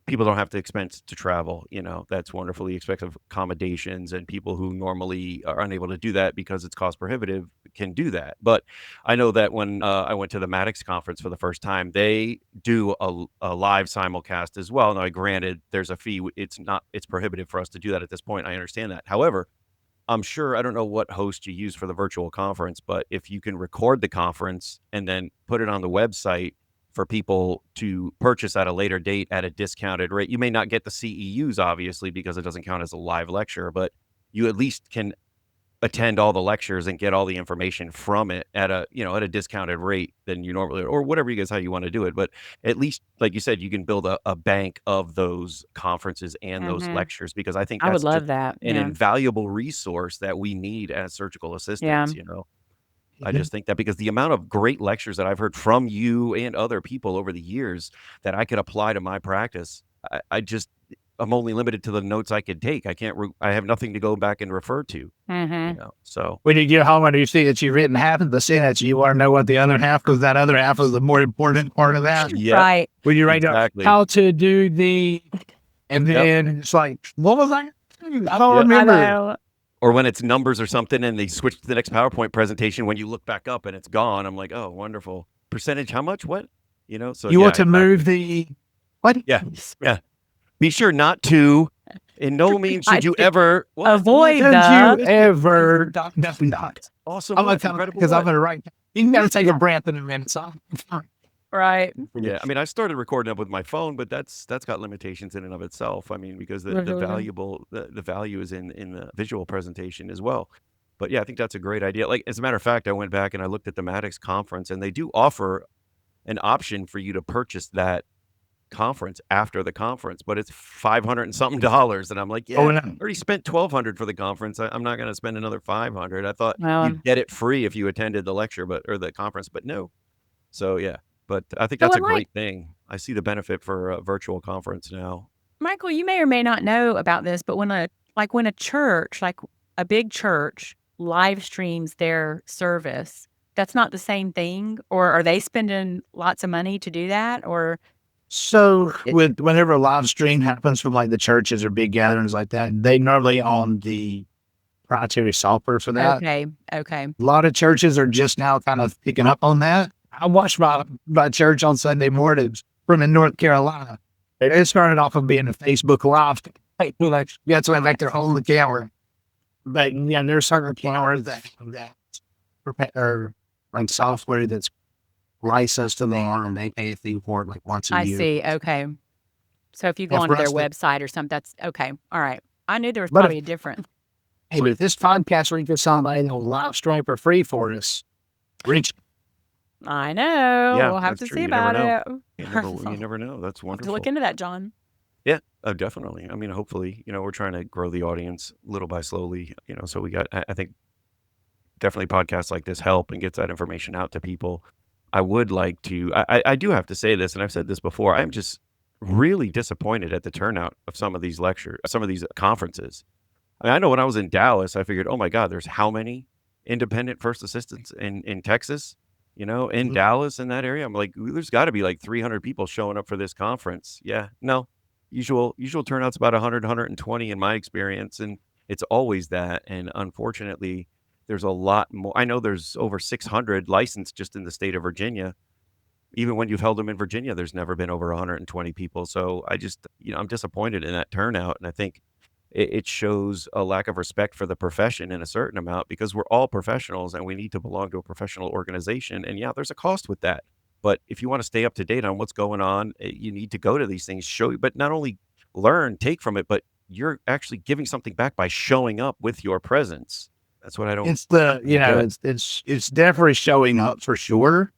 people don't have to expense to travel. That's wonderfully expensive accommodations, and people who normally are unable to do that because it's cost prohibitive can do that. But I know that when I went to the Maddox conference for the first time, they do a live simulcast as well. Now, granted, there's a fee. It's prohibitive for us to do that at this point. I understand that. However, I'm sure, I don't know what host you use for the virtual conference, but if you can record the conference and then put it on the website for people to purchase at a later date at a discounted rate, you may not get the CEUs, obviously, because it doesn't count as a live lecture, but you at least can attend all the lectures and get all the information from it at a discounted rate than you normally, or whatever how you want to do it. But at least, like you said, you can build a bank of those conferences and those lectures, because I think I would that's love just that. an Yeah. invaluable resource that we need as surgical assistants. Yeah. I just think that because the amount of great lectures that I've heard from you and other people over the years that I could apply to my practice, I'm only limited to the notes I could take. I have nothing to go back and refer to, so. When you get home and you see that you've written half of the sentence, you want to know what the other half, because that other half is the more important part of that. Yeah, Right. When you write down exactly. how to do and then it's like, what was that? I don't Yeah. remember. I know. Or when it's numbers or something and they switch to the next PowerPoint presentation, when you look back up and it's gone, I'm like, oh, wonderful. Percentage, how much? What? So You yeah, want to exactly. move the what? Yeah. Be sure not to, in no means should you ever Avoid Don't the. you ever definitely not. awesome. I'm gonna What? tell Incredible because I'm what? gonna write. You can gotta take a breath in a minute. So Right. Yeah, I mean, I started recording up with my phone, but that's got limitations in and of itself. I mean, because the value is in the visual presentation as well. But yeah, I think that's a great idea. Like, as a matter of fact, I went back and I looked at the Maddox conference, and they do offer an option for you to purchase that conference after the conference, but it's $500 and something dollars. And I'm like, yeah, Oh, I no. already spent $1,200 for the conference. I'm not going to spend another $500. I thought Well, you'd get it free if you attended the lecture, or the conference, but no. So yeah, but I think so that's a I'm like, great thing. I see the benefit for a virtual conference now. Michael, you may or may not know about this, but when a church, like a big church, live streams their service, that's not the same thing, or are they spending lots of money to do that, or So it, whenever a live stream happens from like the churches or big gatherings like that, they normally own the proprietary software for that. okay, okay, A lot of churches are just now kind of picking up on that. I watched my church on Sunday mornings from in North Carolina. It started off of being a Facebook Live. That's why like they're holding the camera. But yeah, there's certain cameras that are like software that's licensed to them, and they pay a fee for it like once a I year. see, okay. So if you go And onto for their us, website or something, that's okay. All right. I knew there was but probably a difference. but if this podcast reaches somebody and will live stream for free for us, reach. I know. Yeah, We'll have that's to true. see You never about know. it. You never know. That's I'll have to look wonderful. into that, John. Yeah, definitely. I mean, hopefully, we're trying to grow the audience little by slowly, so I think definitely podcasts like this help and gets that information out to people. I would like to, I do have to say this, and I've said this before, I'm just really disappointed at the turnout of some of these lectures, some of these conferences. I mean, I know when I was in Dallas, I figured, oh my God, there's how many independent first assistants in Texas, in Dallas, in that area. I'm like, there's got to be like 300 people showing up for this conference. Yeah, no, usual turnout's about 100, 120 in my experience. And it's always that. And unfortunately, there's a lot more. I know there's over 600 licensed just in the state of Virginia. Even when you've held them in Virginia, there's never been over 120 people. So I just, I'm disappointed in that turnout. And I think it shows a lack of respect for the profession in a certain amount, because we're all professionals and we need to belong to a professional organization. And yeah, there's a cost with that. But if you want to stay up to date on what's going on, you need to go to these things, but not only learn, take from it, but you're actually giving something back by showing up with your presence. That's what I don't. It's it's definitely showing up for sure,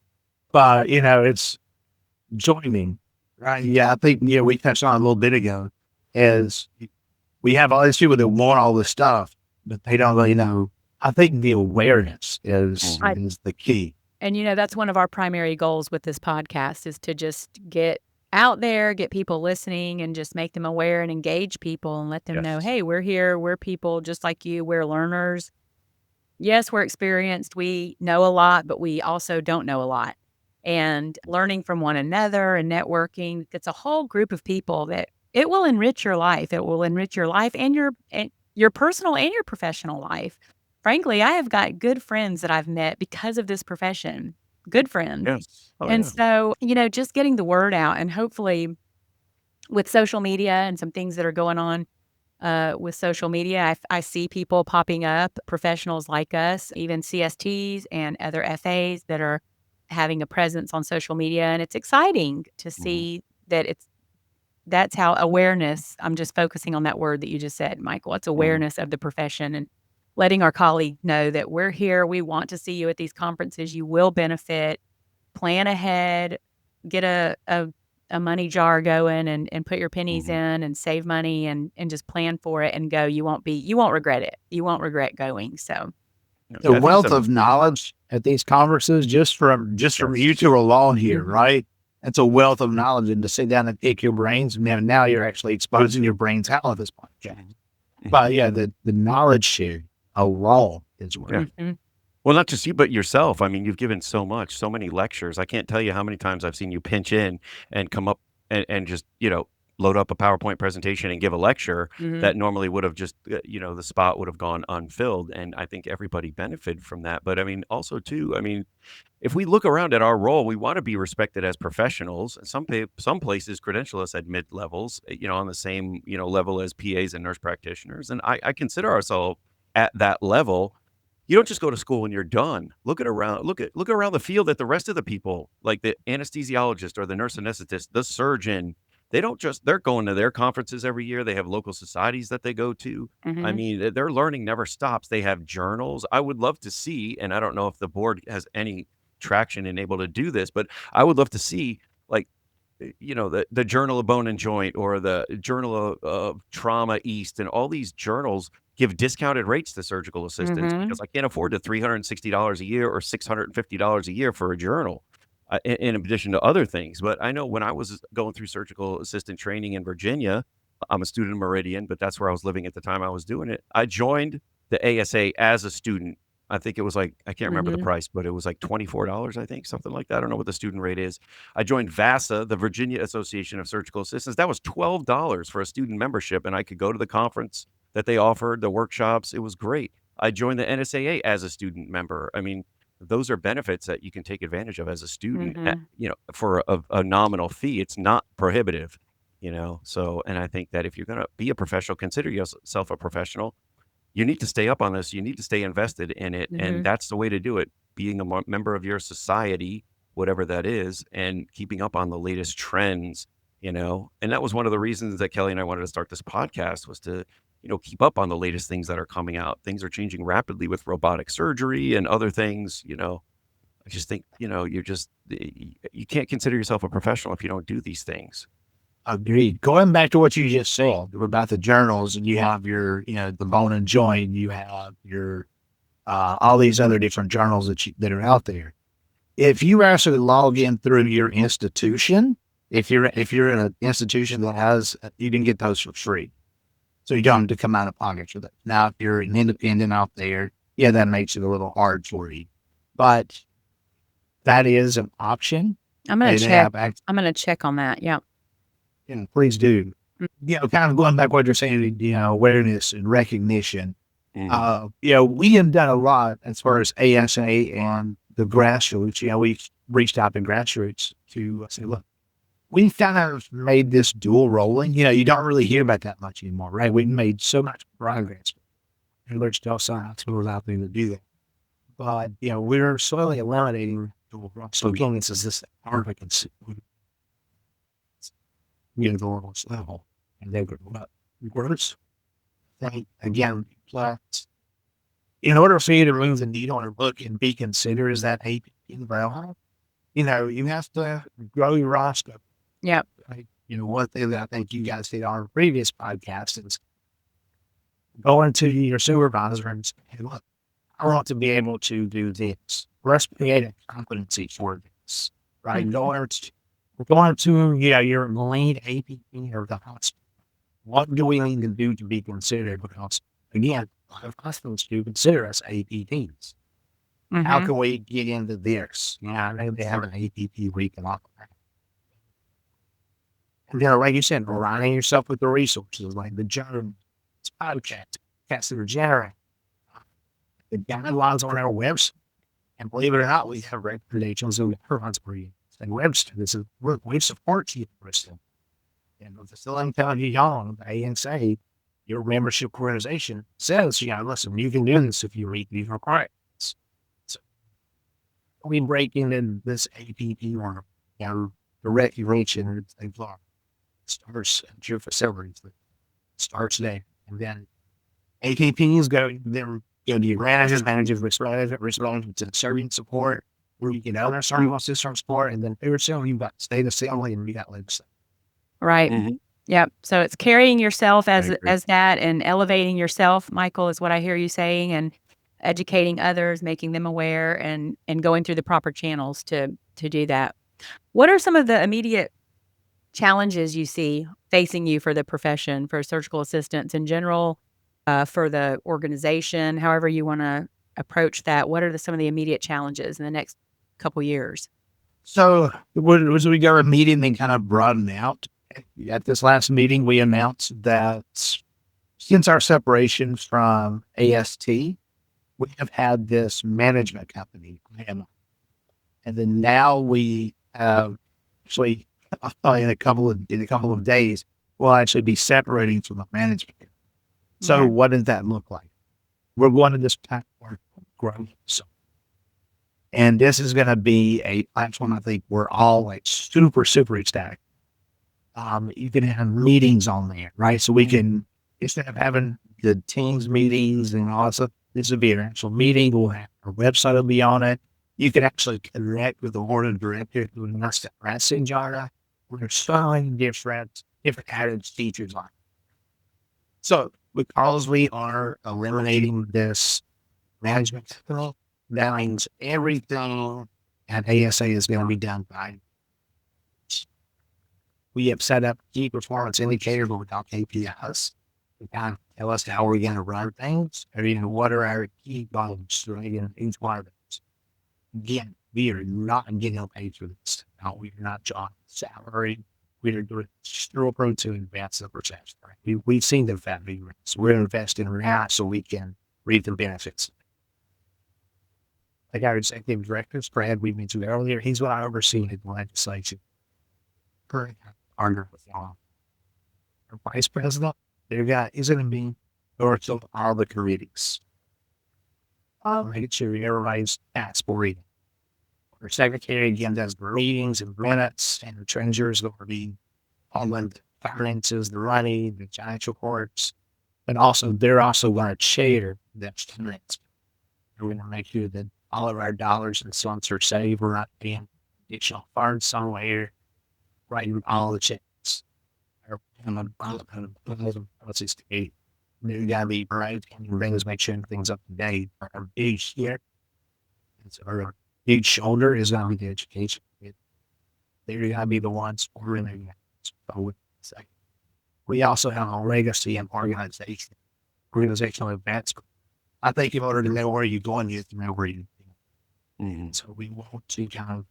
but it's joining, right? Yeah, I think we touched on a little bit ago, is we have all these people that want all this stuff, but they don't really know. I think the awareness is the key. And that's one of our primary goals with this podcast, is to just get out there, get people listening, and just make them aware and engage people and let them know, hey, we're here. We're people just like you. We're learners. Yes, we're experienced. We know a lot, but we also don't know a lot. And learning from one another and networking, it's a whole group of people that it will enrich your life. It will enrich your life and your personal and your professional life. Frankly, I have got good friends that I've met because of this profession. Good friends. Yes. Oh, and yeah. so, just getting the word out, and hopefully with social media and some things that are going on with social media, I see people popping up, professionals like us, even CSTs and other FAs that are having a presence on social media. And it's exciting to see that that's how awareness, I'm just focusing on that word that you just said, Michael. It's awareness of the profession and letting our colleague know that we're here. We want to see you at these conferences. You will benefit. Plan ahead, get a money jar going, and put your pennies in and save money and just plan for it and go. You won't regret it. You won't regret going. So the wealth of knowledge at these conferences, just from you two alone here, right? It's a wealth of knowledge, and to sit down and pick your brains. And now you're actually exposing your brains out of this podcast. But yeah, the knowledge share alone is worth. Well, not just you, but yourself. I mean, you've given so much, so many lectures. I can't tell you how many times I've seen you pinch in and come up and just, load up a PowerPoint presentation and give a lecture that normally would have just, the spot would have gone unfilled. And I think everybody benefited from that. But I mean, also too, if we look around at our role, we want to be respected as professionals. Some places credential us at mid levels, on the same, level as PAs and nurse practitioners. And I consider ourselves at that level. You don't just go to school when you're done. Look around the field at the rest of the people, like the anesthesiologist or the nurse anesthetist, the surgeon. They're going to their conferences every year. They have local societies that they go to. I mean, their learning never stops. They have journals. I would love to see, and I don't know if the board has any traction in able to do this, but I would love to see, like, the Journal of Bone and Joint or the Journal of Trauma East, and all these journals give discounted rates to surgical assistants Mm-hmm. because I can't afford the $360 a year or $650 a year for a journal, in addition to other things. But I know when I was going through surgical assistant training in Virginia, I'm a student in Meridian, but that's where I was living at the time I was doing it. I joined the ASA as a student. I think it was like, I can't remember the Mm-hmm. price, but it was like $24, I think, something like that. I don't know what the student rate is. I joined VASA, the Virginia Association of Surgical Assistants. That was $12 for a student membership, and I could go to the conference that they offered, the workshops. It was great. I joined the NSAA as a student member. I mean, those are benefits that you can take advantage of as a student, Mm-hmm. for a nominal fee. It's not prohibitive, So, and I think that if you're going to be a professional, consider yourself a professional. You need to stay up on this. You need to stay invested in it. And Mm-hmm. that's the way to do it. Being a member of your society, whatever that is, and keeping up on the latest trends. And that was one of the reasons that Kelly and I wanted to start this podcast, was to, keep up on the latest things that are coming out. Things are changing rapidly with robotic surgery and other things. I just think, you can't consider yourself a professional if you don't do these things. Agreed. Going back to what you just said about the journals, and you have your, the Bone and Joint, you have your, all these other different journals that are out there. If you actually log in through your institution, if you're in an institution that has, you can get those for free. So you don't have to come out of pocket for that. Now, if you're an independent out there, yeah, that makes it a little hard for you, but that is an option. I'm gonna They check. have I'm gonna check on that. Yeah. please do. Kind of going back what you're saying, awareness and recognition. Mhm. We have done a lot as far as ASA and the grassroots. We reached out to grassroots to say, look, we kind of made this dual rolling. You don't really hear about that much anymore, right? We made so much progress. And there's still some hospitals out there that do that. But, we're slowly eliminating dual roles. So again, this is this hard we can see. The lowest level. And they go up. Worse. Again, plus, in order for you to move the needle or look and be considered as that AP level, you have to grow your roster. Yeah. Right? One thing that I think you guys did on our previous podcast is going to your supervisor and say, hey, look, I want to be able to do this. Let's create a competency for this, right? Going to your lead APP or the hospital. What do we need to do to be considered? Because again, a lot of hospitals do consider us APPs. How Mm-hmm. can we get into this? I know they have an APP week and all that. And then, like you said, aligning yourself with the resources like the journal, podcast, Castle Generate, the guidelines on our website. And believe it or not, we have recommendations and guidelines for you. And Webster, we support you, Bristol. And the facility telling you, y'all, the ASA, your membership organization says, listen, you can do this if you meet these requirements. So we break into this APP or, direct you reach in things like starts at your facilities, starts there. And then APPs go, then to your managers, respond to serving support, where you get other serving system support, and then third cell, you've got state assembly and you got legislature. Right. Mhm. Yep. So it's carrying yourself I as agree. that and elevating yourself, Michael, is what I hear you saying, and educating others, making them aware, and going through the proper channels to do that. What are some of the immediate challenges you see facing you for the profession, for surgical assistants in general, for the organization, however you want to approach that? What are some of the immediate challenges in the next couple years? So as we go immediately kind of broaden out, at this last meeting, we announced that since our separation from AST, we have had this management company, and then now we have actually in a couple of days, we'll actually be separating from the management. So Okay. what does that look like? We're going to this platform growth. So, and this is going to be a platform I think we're all like super, super ecstatic. You can have meetings on there, right? So we can, instead of having the teams meetings and all that stuff, this will be an actual meeting. We'll have our website will be on it. You can actually connect with the board of directors through an instant message on it. We're so many different added features on it. So because we are eliminating this management control, that means everything at ASA is going to be done by. We have set up key performance indicators without KPIs to kind of tell us how we're going to run things, or even what are our key goals, right, in each one of those. Again, we are not getting paid for this. No, we are not on salary. We are doing zero pro to advance the perception. Right? We've seen the value. So we're investing in that so we can reap the benefits. Like our executive director, Brad, we mentioned earlier, he's what I oversee the legislation. Current partner with our vice president, their guy is going to be north of all the committees. Making sure everybody's asked for reading. Our secretary again does the readings and minutes, and the treasurers will be all the finances, the money, the financial reports, and also they're also going to chair that minutes. We're going to make sure that all of our dollars and cents are saved. We're not paying additional funds somewhere, writing all the checks. What's this? You gotta be right, and things make sure things up to date. Our big here, our big shoulder is gonna be the education. They're gonna be the ones really. We also have a legacy and organizational advancement. I think in order to know where you're going, you have to know where you're going. So we want to kind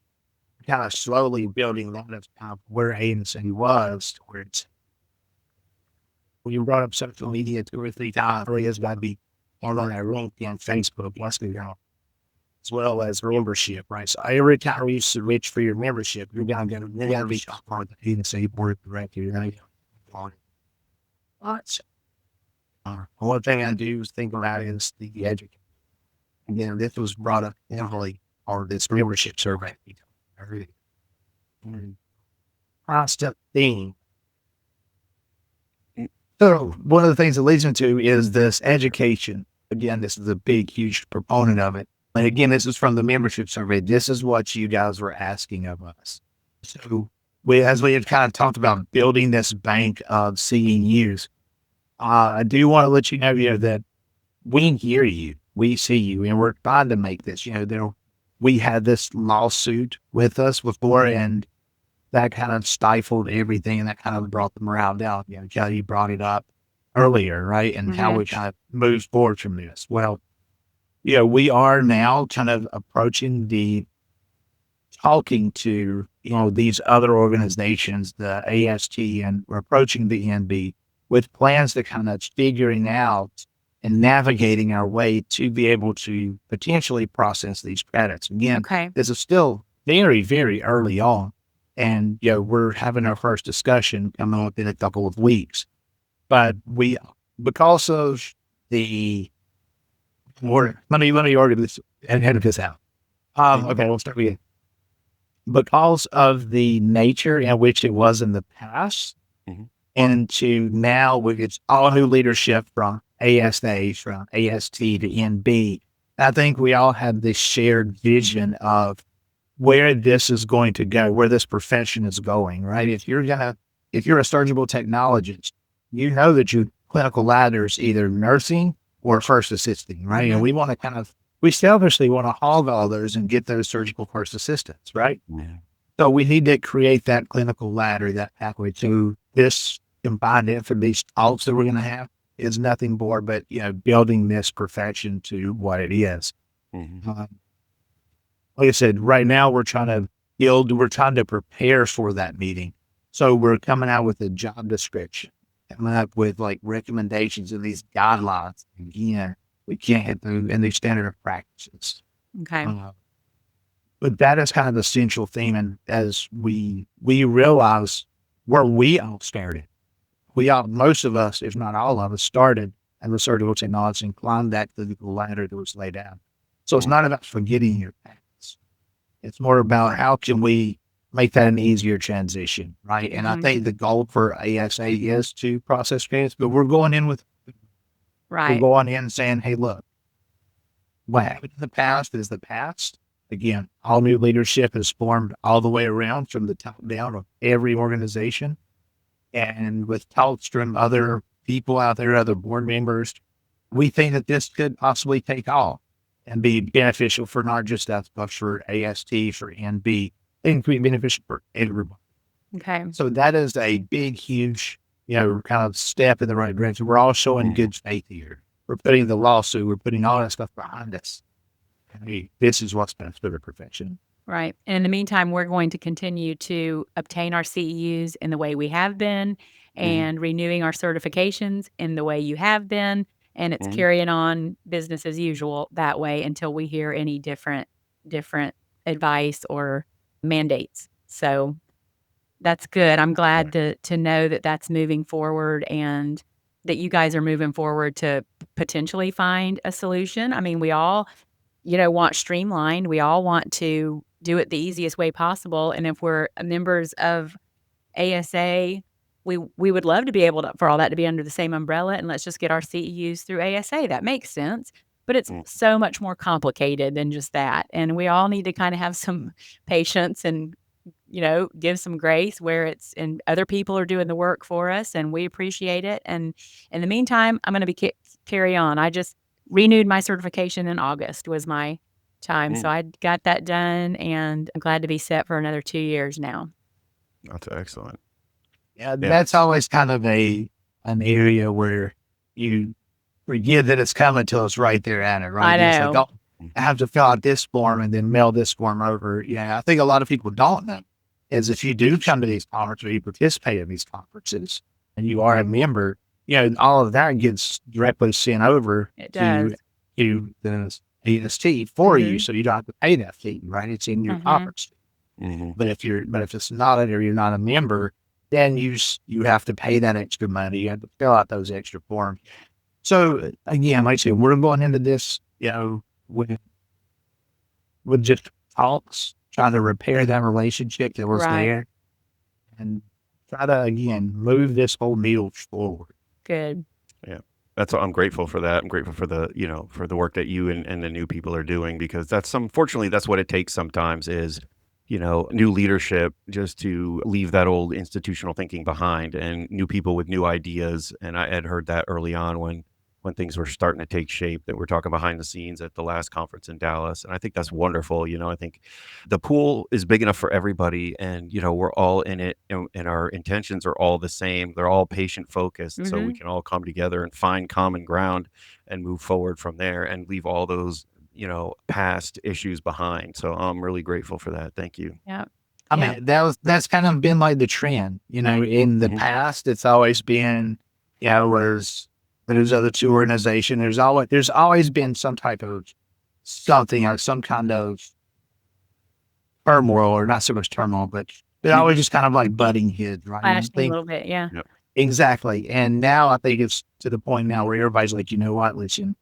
of slowly building that of kind of where ASA was to where it's. When you brought up social media 2 or 3 times, really has got to be on our LinkedIn, Facebook, as well as membership, right? So every time you submit for your membership, you're going to be on the ASA board of directors, right? One thing I do think about is the education. Again, this was brought up heavily on this membership survey. Constant theme. So one of the things it leads into is this education. Again, this is a big, huge proponent of it. And again, this is from the membership survey. This is what you guys were asking of us. So as we had kind of talked about building this bank of CEUs, I do want to let you know, that we hear you, we see you, and we're trying to make this, we had this lawsuit with us before, and that kind of stifled everything, and that kind of brought the morale down. Kelly brought it up earlier, right? And how we kind of moved forward from this. Well, we are now kind of approaching talking to, these other organizations, the AST, and we're approaching the NB with plans to kind of figuring out and navigating our way to be able to potentially process these credits. Again, this is still very, very early on. And, we're having our first discussion coming up in a couple of weeks. But because of let me argue this and edit this out. Okay, we'll start with because of the nature in which it was in the past, and to now with its all new leadership from ASA, from AST to NB, I think we all have this shared vision of where this is going to go, where this profession is going, right? If you're a surgical technologist, you know that your clinical ladder is either nursing or first assisting, right? And we selfishly want to hog all those and get those surgical first assistants, right? Yeah. So we need to create that clinical ladder, that pathway to this combined effort. These talks that we're going to have is nothing more but, building this profession to what it is. Like I said, right now we're trying to prepare for that meeting. So we're coming out with a job description, coming up with like recommendations of these guidelines. Again, we can't hit them in the standard of practices. Okay. But that is kind of the central theme. And as we realize where we all started, most of us, if not all of us, started as a surgical technologist and climbed that clinical ladder that was laid out. So it's not about forgetting your past. It's more about how can we make that an easier transition, right? And I think the goal for ASA is to process payments, but we're going in we're going in saying, hey, look, what happened in the past is the past. Again, all new leadership is formed all the way around from the top down of every organization. And with talks from other people out there, other board members, we think that this could possibly take off and be beneficial for not just us, but for AST, for NB. I think it could be beneficial for everybody. Okay. So that is a big, huge, kind of step in the right direction. We're all showing good faith here. We're putting the lawsuit, we're putting all that stuff behind us. Hey, this is what's best for the profession. Right. And in the meantime, we're going to continue to obtain our CEUs in the way we have been and renewing our certifications in the way you have been. And it's carrying on business as usual that way until we hear any different advice or mandates. So that's good. I'm glad to know that that's moving forward and that you guys are moving forward to potentially find a solution. I mean, we all, want streamlined. We all want to do it the easiest way possible. And if we're members of ASA, we would love to be able for all that to be under the same umbrella, and let's just get our CEUs through ASA. That makes sense. But it's so much more complicated than just that. And we all need to kind of have some patience and, give some grace and other people are doing the work for us and we appreciate it. And in the meantime, I'm going to carry on. I just renewed my certification in August was my time. So I got that done and I'm glad to be set for another 2 years now. That's excellent. Yeah, that's always kind of an area where you forget that it's coming till it's right there at it, right? I know. It's like, I have to fill out this form and then mail this form over. Yeah, I think a lot of people don't know is if you do come to these conferences or you participate in these conferences and you are a member, all of that gets directly sent over to the AST for you, so you don't have to pay that fee, right? It's in your conference. But if it's not or you're not a member, then you have to pay that extra money. You have to fill out those extra forms. So again, like I said, we're going into this, with just talks, trying to repair that relationship that was there, and try to again move this whole needle forward. Good. Yeah. I'm grateful for that. I'm grateful for the, for the work that you and the new people are doing, because fortunately, that's what it takes sometimes is, new leadership just to leave that old institutional thinking behind and new people with new ideas. And I had heard that early on when things were starting to take shape, that we're talking behind the scenes at the last conference in Dallas. And I think that's wonderful. I think the pool is big enough for everybody and, we're all in it and our intentions are all the same. They're all patient focused. So we can all come together and find common ground and move forward from there and leave all those, past issues behind. So I'm really grateful for that. Thank you. Yeah. I mean, that's kind of been like the trend, in the past, it's always been, whereas there's other two organizations, there's always been some type of something or some kind of turmoil, or not so much turmoil, but they're always just kind of like butting heads, right? Clashing a little bit. Yeah. Yep. Exactly. And now I think it's to the point now where everybody's like, listen,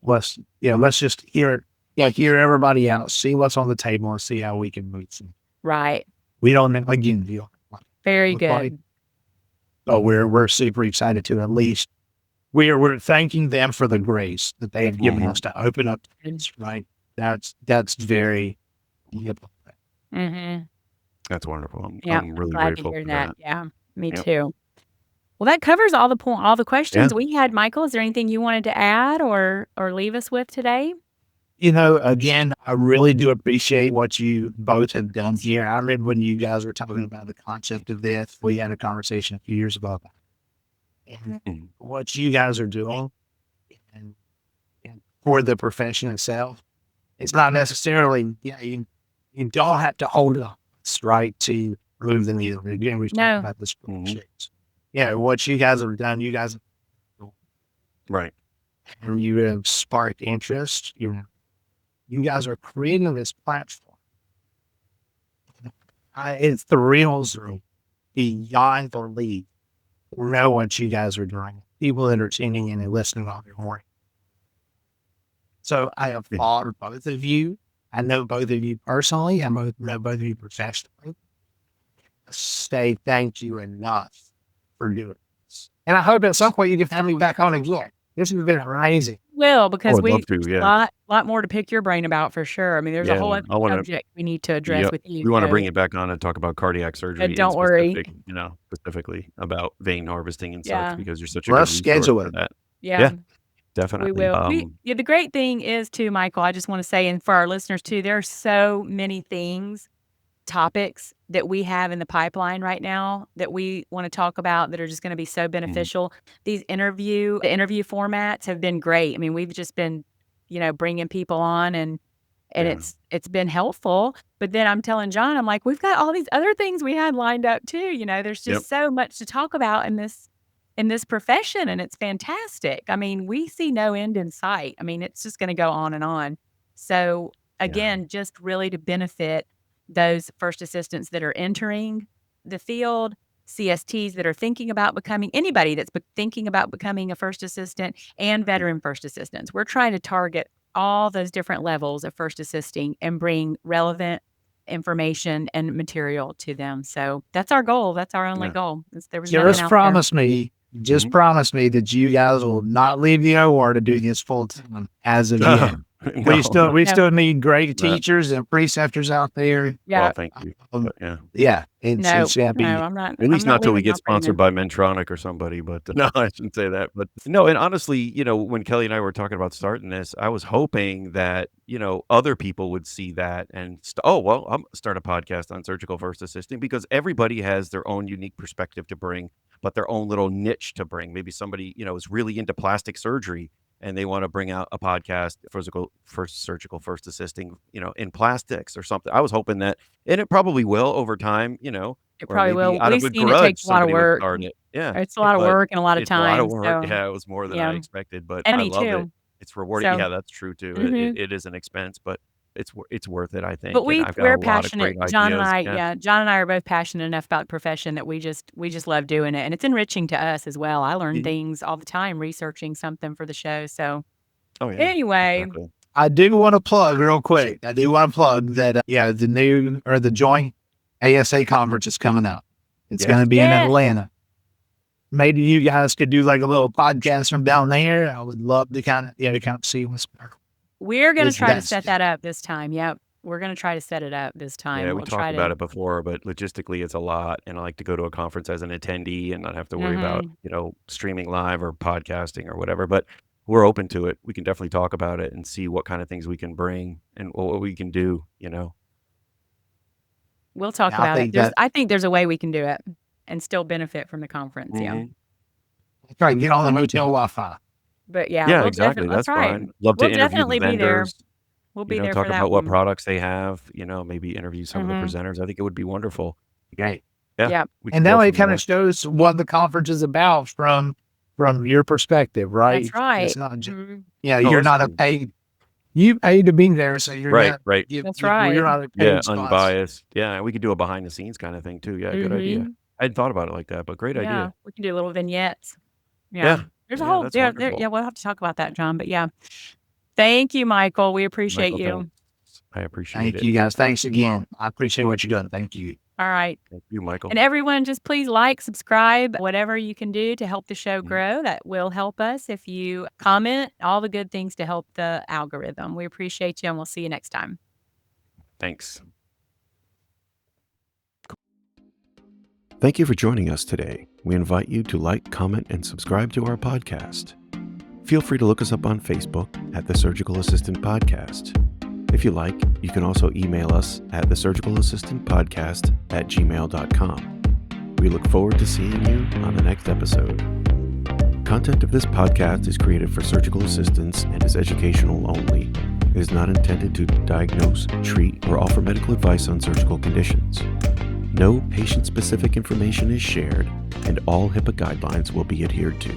let's just hear everybody out, see what's on the table and see how we can move some. Right. We don't deal. Very good. So we're super excited to at least we're thanking them for the grace that they have given us to open up things, right? That's very That's wonderful. I'm really glad grateful to hear for that. Yeah, me Yep. too. Well, that covers all the questions we had. Michael, is there anything you wanted to add or leave us with today? Again, I really do appreciate what you both have done here. I remember when you guys were talking about the concept of this, we had a conversation a few years ago about and what you guys are doing and for the profession itself. It's not necessarily, you don't have to hold up right to move the needle. Again, we talked about the spreadsheets. What you guys have done, Right. And you have sparked interest. You guys are creating this platform. It thrills me beyond belief. Know what you guys are doing. People that are tuning in and listening on their morning. So I applaud both of you. I know both of you personally. I know both of you professionally. Say thank you enough for doing this. And I hope at some point you can have me back on again. This has been amazing. will, I because would love to. there's a Yeah. lot more to pick your brain about for sure. I mean, there's a Yeah. whole other I want to. subject we need to address Yeah. with you. We want to bring So you back on and talk about cardiac surgery in don't worry. specific, specifically about vein harvesting and such, Yeah. because you're such a Let's good resource schedule for it. that. Yeah. Yeah, We definitely. will. The great thing is too, Michael, I just want to say, and for our listeners too, there are so many topics that we have in the pipeline right now that we want to talk about that are just going to be so Mhm. beneficial. The interview formats have been great. I mean, we've just been, bringing people on and Yeah. it's been helpful. But then I'm telling John, I'm like, we've got all these other things we had lined up too. There's Yep. just so much to talk about in this profession, and it's fantastic. I mean, we see no end in sight. I mean, it's just going to go on and on. So Yeah. again, just really to benefit those first assistants that are entering the field, CSTs that are thinking about becoming, anybody that's thinking about becoming a first assistant, and veteran first assistants. We're trying to target all those different levels of first assisting and bring relevant information and material to them. So that's our goal. That's our only Yeah. goal. There was nothing Just out there. promise me, Mhm. promise me that you guys will not leave the OR to do this full time as of yet. We still need great No. teachers and preceptors out there. Yeah. Well, thank you. But yeah. Yeah, it's No, gotta be. I'm not. At least I'm not till we leaving get out there, sponsored by Medtronic or somebody, but no, I shouldn't say that. But no, and honestly, when Kelly and I were talking about starting this, I was hoping that, other people would see that and I'm gonna start a podcast on surgical first assisting, because everybody has their own unique perspective to bring, but their own little niche to bring. Maybe somebody, is really into plastic surgery and they want to bring out a podcast for surgical first assisting, in plastics or something. I was hoping that, and it probably will over time, It or probably maybe will. out We've of a seen it grudge, takes a lot of somebody would work. start it. Yeah. It's a lot of But work and a lot of it's a lot of time. work. So Yeah, it was more than I expected, but and I me love it. too. It's rewarding. So Yeah, that's true too. mhm. It is an expense, but it's worth it, I think. But And I've got we're a lot of passionate. great John and ideas. I, Yeah. John and I are both passionate enough about the profession that we just love doing it, and it's enriching to us as well. I learn Mhm. things all the time researching something for the show. So Oh yeah. anyway, Exactly. I do want to plug real quick. I do want to plug that, the new or the joint ASA conference is coming up. It's Yes. going to be in Yeah. Atlanta. Maybe you guys could do like a little podcast from down there. I would love to kind of see what's. we're going to It's try to best. set that up this time. Yep, we're going to try to set it up this time. Yeah, we We'll try talked about to. it before, but logistically it's a lot, and I like to go to a conference as an attendee and not have to worry about, streaming live or podcasting or whatever. But we're open to it. We can definitely talk about it and see what kind of things we can bring and what we can do. We'll talk Yeah, I about it. think that- I think there's a way we can do it and still benefit from the conference. Yeah, Mhm. Try to get on the hotel Wi-Fi. but yeah, Yeah, we'll exactly. That's That's right. fine. Love to We'll interview definitely the be there. vendors. We'll be there Talk for that about what one. products they have. Maybe interview some of the Mhm. presenters. I think it would be wonderful. Okay. Yeah. Yep. We can And go that way it from kind there. of shows what the conference is about from your perspective, right? That's right. It's not just, Mhm. you're not a paid. You paid to be there, so you're Right, not, right. That's right. You're not a paid Yeah, sponsor. unbiased. Yeah, we could do a behind the scenes kind of thing too. Yeah, good idea. Mhm. I hadn't thought about it like that, but great Yeah, idea. we can do little vignettes. Yeah. There's a Yeah, whole that's yeah, wonderful. we'll have to talk about that, John. But yeah, thank you, Michael. We appreciate Michael, you. thanks. I appreciate Thank it. you guys. Thanks again. I appreciate what you're doing. Thank you. All right. Thank you, Michael. And everyone, just please like, subscribe, whatever you can do to help the show Mhm. grow. That will help us. If you comment, all the good things to help the algorithm. We appreciate you, and we'll see you next time. Thanks. Thank you for joining us today. We invite you to like, comment, and subscribe to our podcast. Feel free to look us up on Facebook at The Surgical Assistant Podcast. If you like, you can also email us at thesurgicalassistantpodcast@gmail.com. We look forward to seeing you on the next episode. Content of this podcast is created for surgical assistants and is educational only. It is not intended to diagnose, treat, or offer medical advice on surgical conditions. No patient-specific information is shared, and all HIPAA guidelines will be adhered to.